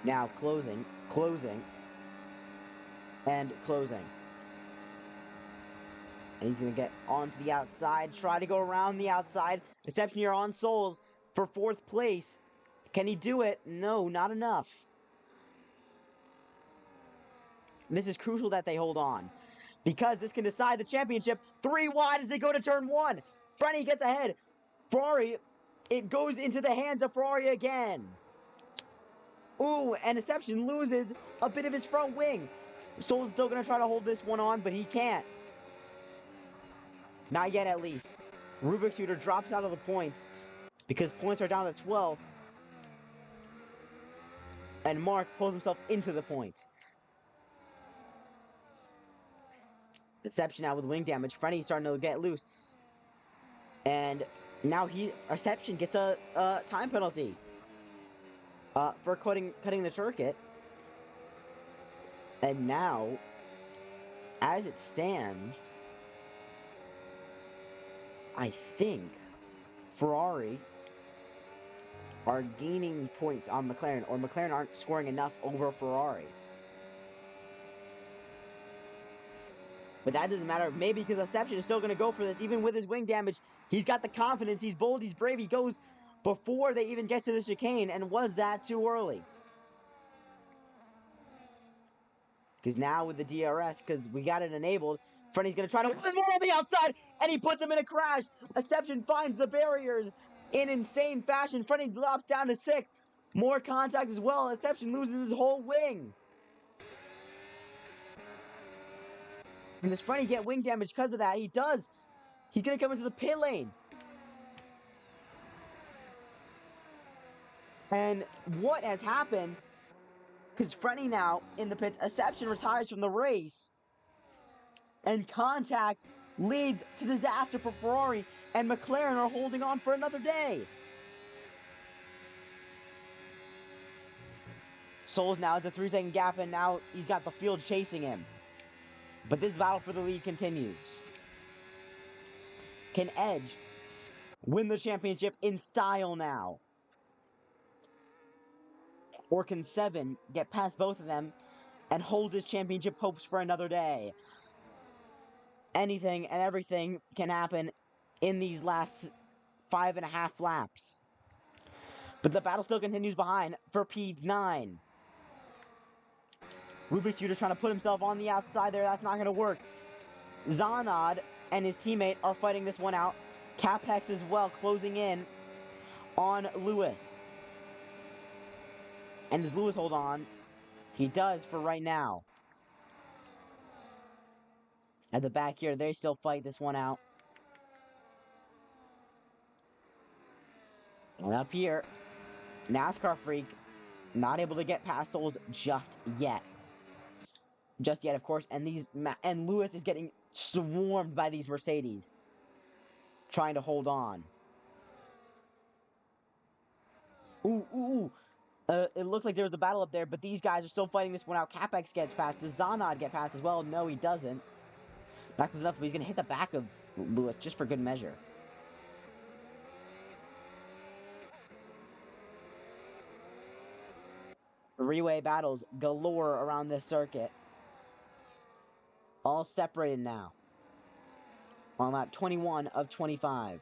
S5: Now closing, and closing. And he's going to get onto the outside, try to go around the outside. Exception here on Solz for 4th place. Can he do it? No, not enough. And this is crucial that they hold on, because this can decide the championship. 3 wide as they go to turn 1. Frenny gets ahead. Ferrari, it goes into the hands of Ferrari again. Ooh, and Exception loses a bit of his front wing. Sol's still going to try to hold this one on, but he can't. Not yet, at least. Rubik's Uter drops out of the points because points are down to 12th. And Mark pulls himself into the points. Exception now with wing damage. Frenny's starting to get loose. And now Exception gets a time penalty for cutting the circuit. And now, as it stands, I think Ferrari are gaining points on McLaren, or McLaren aren't scoring enough over Ferrari. But that doesn't matter, maybe because Exception is still going to go for this, even with his wing damage. He's got the confidence, he's bold, he's brave, he goes before they even get to the chicane, and was that too early? Because now with the DRS, because we got it enabled, Frenny's going to try to whip this one on the outside, and he puts him in a crash. Exception finds the barriers in insane fashion. Frenny drops down to 6th. More contact as well. Exception loses his whole wing. And does Frenny get wing damage because of that? He does. He's going to come into the pit lane. And what has happened? Because Frenny now in the pits, Exception retires from the race. And contact leads to disaster for Ferrari, and McLaren are holding on for another day. Solz now has a 3-second gap, and now he's got the field chasing him. But this battle for the lead continues. Can Edge win the championship in style now? Or can Seven get past both of them and hold his championship hopes for another day? Anything and everything can happen in these last 5.5 laps. But the battle still continues behind for P9. Rubik's Shooter trying to put himself on the outside there. That's not going to work. Zanad and his teammate are fighting this one out. Capex as well closing in on Lewis. And does Lewis hold on? He does for right now. At the back here, they still fight this one out. And up here, NASCAR Freak not able to get past Solz just yet. Just yet, of course. And Lewis is getting swarmed by these Mercedes, trying to hold on. Ooh. It looks like there was a battle up there, but these guys are still fighting this one out. Capex gets past. Does Zanad get past as well? No, he doesn't. Not close enough, but he's going to hit the back of Lewis just for good measure. Three-way battles galore around this circuit. All separated now. On lap 21 of 25.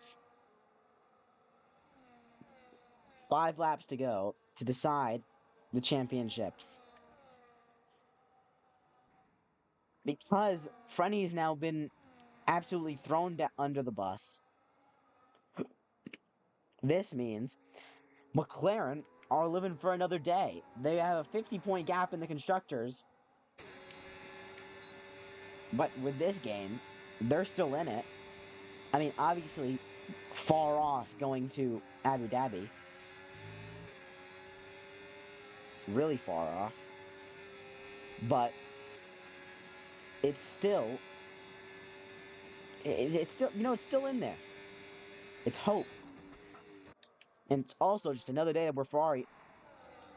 S5: 5 laps to go to decide the championships. Because Frenny's now been absolutely thrown under the bus, this means McLaren are living for another day. They have a 50-point gap in the constructors. But with this game, they're still in it. I mean, obviously, far off going to Abu Dhabi. Really far off. But it's still... It's still, it's still in there. It's hope. And it's also just another day where Ferrari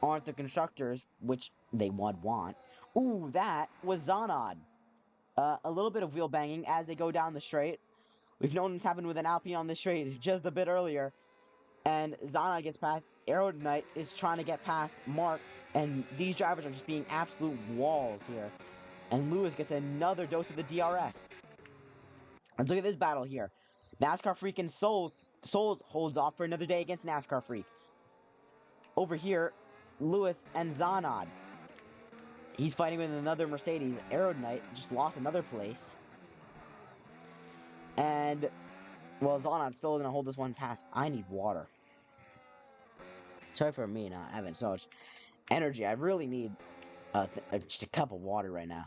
S5: aren't the constructors, which they would want. Ooh, that was Zanad. A little bit of wheel banging as they go down the straight. We've known this happened with an Alpine on this straight just a bit earlier. And Zanad gets past. Aerodynamite is trying to get past Mark. And these drivers are just being absolute walls here. And Lewis gets another dose of the DRS. Let's look at this battle here. NASCAR Freak and Solz holds off for another day against NASCAR Freak. Over here, Lewis and Zanad. He's fighting with another Mercedes. Aerodynamite just lost another place. And, well, Zanad still going to hold this one past. I need water. Sorry for me not having so much energy. I really need just a cup of water right now.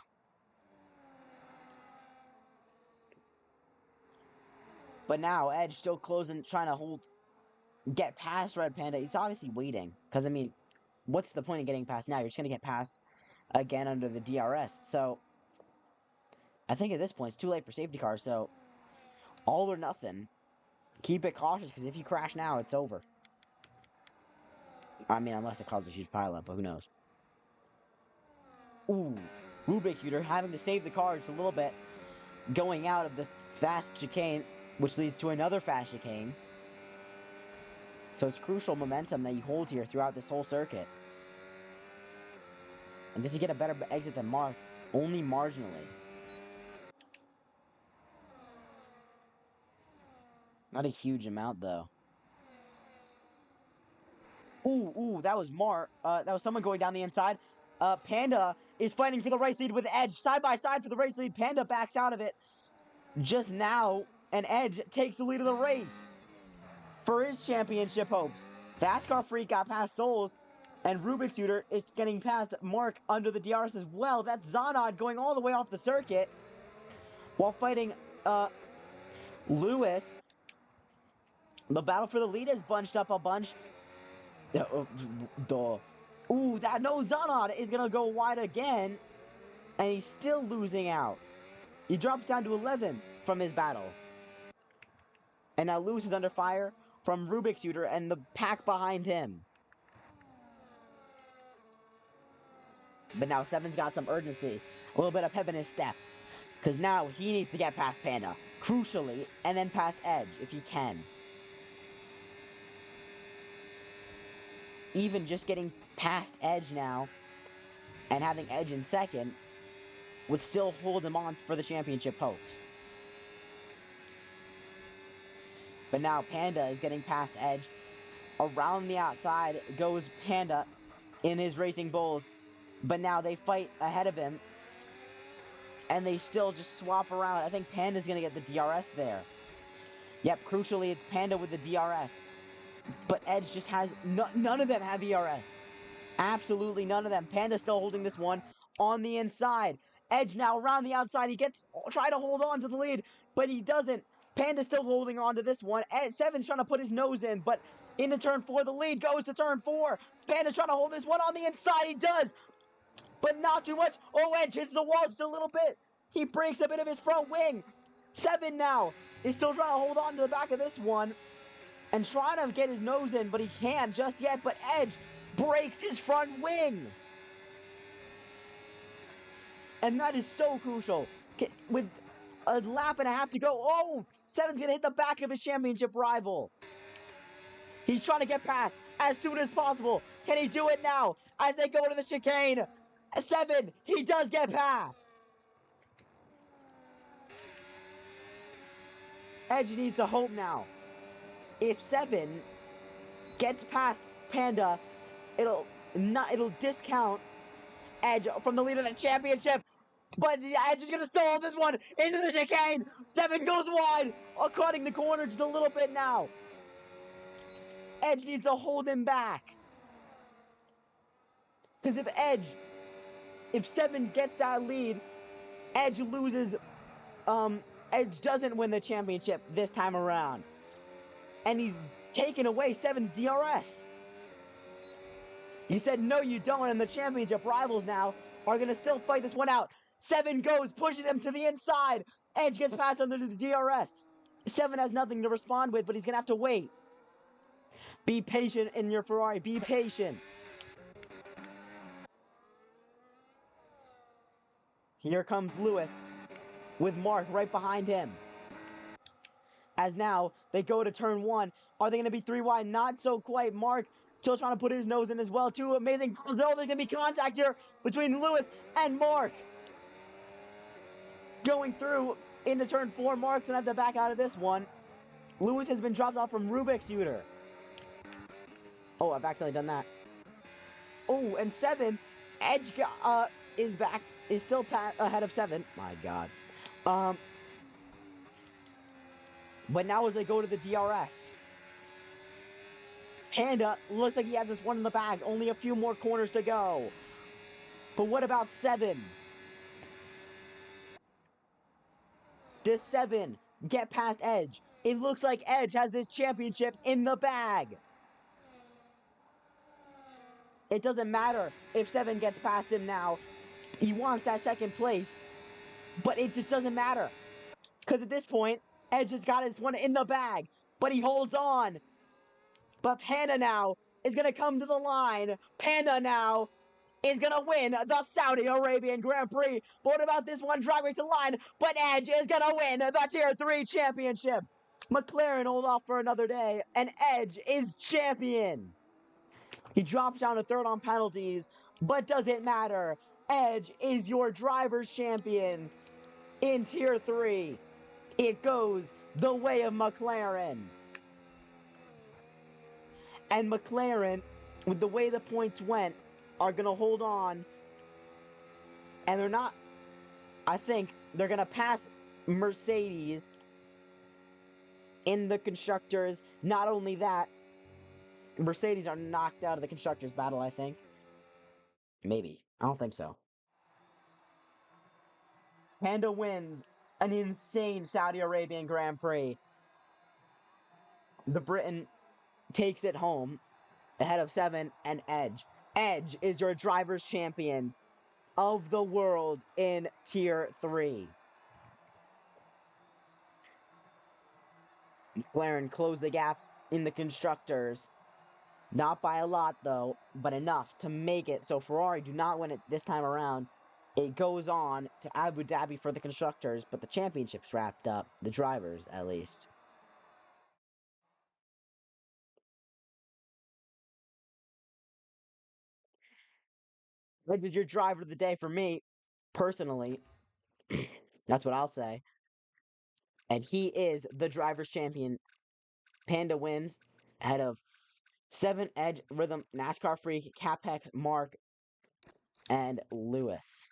S5: But now, Edge still closing, trying to get past Red Panda. He's obviously waiting. Because, I mean, what's the point of getting past now? You're just going to get past again under the DRS. So, I think at this point, it's too late for safety cars. So, all or nothing. Keep it cautious, because if you crash now, it's over. I mean, unless it causes a huge pileup, but who knows. Ooh, Rubik Shooter having to save the car just a little bit. Going out of the fast chicane, which leads to another fast chicane. So it's crucial momentum that you hold here throughout this whole circuit. And does he get a better exit than Mark? Only marginally. Not a huge amount, though. Ooh, that was Mark. That was someone going down the inside. Panda is fighting for the race lead with Edge. Side by side for the race lead. Panda backs out of it just now. And Edge takes the lead of the race for his championship hopes. NASCAR Freak got past Solz. And Rubik's Shooter is getting past Mark under the DRS as well. That's Zanad going all the way off the circuit while fighting Lewis. The battle for the lead is bunched up a bunch. Ooh, Zanad is going to go wide again. And he's still losing out. He drops down to 11 from his battle. And now Lewis is under fire from Rubik's Shooter and the pack behind him. But now Seven's got some urgency, a little bit of pep in his step. Because now he needs to get past Panda, crucially, and then past Edge, if he can. Even just getting past Edge now, and having Edge in second, would still hold him on for the championship hopes. But now Panda is getting past Edge. Around the outside goes Panda in his Racing Bulls. But now they fight ahead of him. And they still just swap around. I think Panda's going to get the DRS there. Yep, crucially, it's Panda with the DRS. But Edge just has... none of them have ERS. Absolutely none of them. Panda's still holding this one on the inside. Edge now around the outside. He try to hold on to the lead, but he doesn't. Panda's still holding on to this one. Seven's trying to put his nose in, but into turn 4, the lead goes to turn 4. Panda's trying to hold this one on the inside. He does, but not too much. Oh, Edge hits the wall just a little bit. He breaks a bit of his front wing. Seven now is still trying to hold on to the back of this one and trying to get his nose in, but he can't just yet. But Edge breaks his front wing. And that is so crucial. With a lap and a half to go. Oh, Seven's going to hit the back of his championship rival. He's trying to get past as soon as possible. Can he do it now as they go to the chicane? Seven, he does get past. Edge needs to hope now. If Seven gets past Panda, it'll discount Edge from the lead of the championship. But Edge is going to stall this one into the chicane. Seven goes wide, cutting the corner just a little bit now. Edge needs to hold him back. Because if Seven gets that lead, Edge loses. Edge doesn't win the championship this time around. And he's taken away Seven's DRS. He said, no, you don't, and the championship rivals now are going to still fight this one out. Seven goes, pushes him to the inside. Edge gets past under the DRS. Seven has nothing to respond with, but he's going to have to wait. Be patient in your Ferrari. Be patient. Here comes Lewis with Mark right behind him. As now they go to turn 1. Are they going to be 3 wide? Not so quite. Mark still trying to put his nose in as well. Two amazing. No, there's going to be contact here between Lewis and Mark. Going through into turn 4. Mark's going to have to back out of this one. Lewis has been dropped off from Rubik's Shooter. Oh, I've accidentally done that. Oh, and Seven. Edge is back. Is still ahead of Seven. My God. But now as they go to the DRS, Panda looks like he has this one in the bag. Only a few more corners to go. But what about Seven? Does Seven get past Edge? It looks like Edge has this championship in the bag. It doesn't matter if Seven gets past him now. He wants that second place. But it just doesn't matter. Because at this point, Edge has got his one in the bag. But he holds on. But Panda now is going to come to the line. Panda now is going to win the Saudi Arabian Grand Prix. But what about this one? Drag race to line. But Edge is going to win the Tier 3 championship. McLaren hold off for another day. And Edge is champion. He drops down to third on penalties. But does it matter? Edge is your driver's champion in Tier 3. It goes the way of McLaren. And McLaren, with the way the points went, are going to hold on. And they're not... I think they're going to pass Mercedes in the Constructors. Not only that, Mercedes are knocked out of the Constructors battle, I think. Maybe. I don't think so. Panda wins an insane Saudi Arabian Grand Prix. The Briton takes it home ahead of Seven and Edge. Edge is your driver's champion of the world in Tier 3. McLaren closed the gap in the constructors. Not by a lot, though, but enough to make it so Ferrari do not win it this time around. It goes on to Abu Dhabi for the constructors, but the championship's wrapped up. The drivers, at least. Red was your driver of the day for me, personally. That's what I'll say. And he is the driver's champion. Panda wins ahead of 7 Edge, Rhythm, NASCAR Freak, Capex, Mark, and Lewis.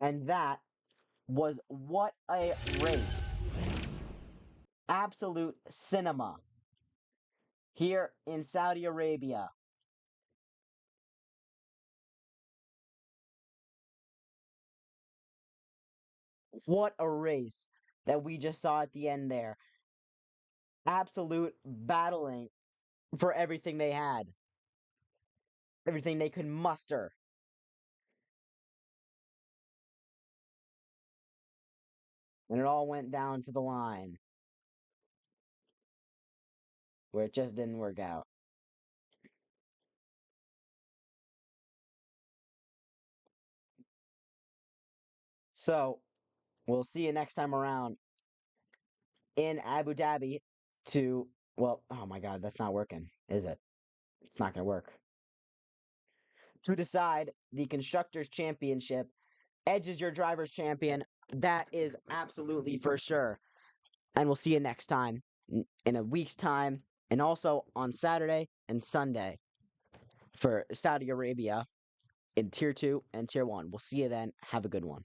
S5: And that was what a race. Absolute cinema here in Saudi Arabia. What a race that we just saw at the end there. Absolute battling for everything they had, everything they could muster. And it all went down to the line where it just didn't work out. So, we'll see you next time around in Abu Dhabi to, well, oh my God, that's not working, is it? It's not going to work. To decide the Constructors' Championship. Edge is your driver's champion. That is absolutely for sure. And we'll see you next time in a week's time, and also on Saturday and Sunday for Saudi Arabia in Tier 2 and Tier 1. We'll see you then. Have a good one.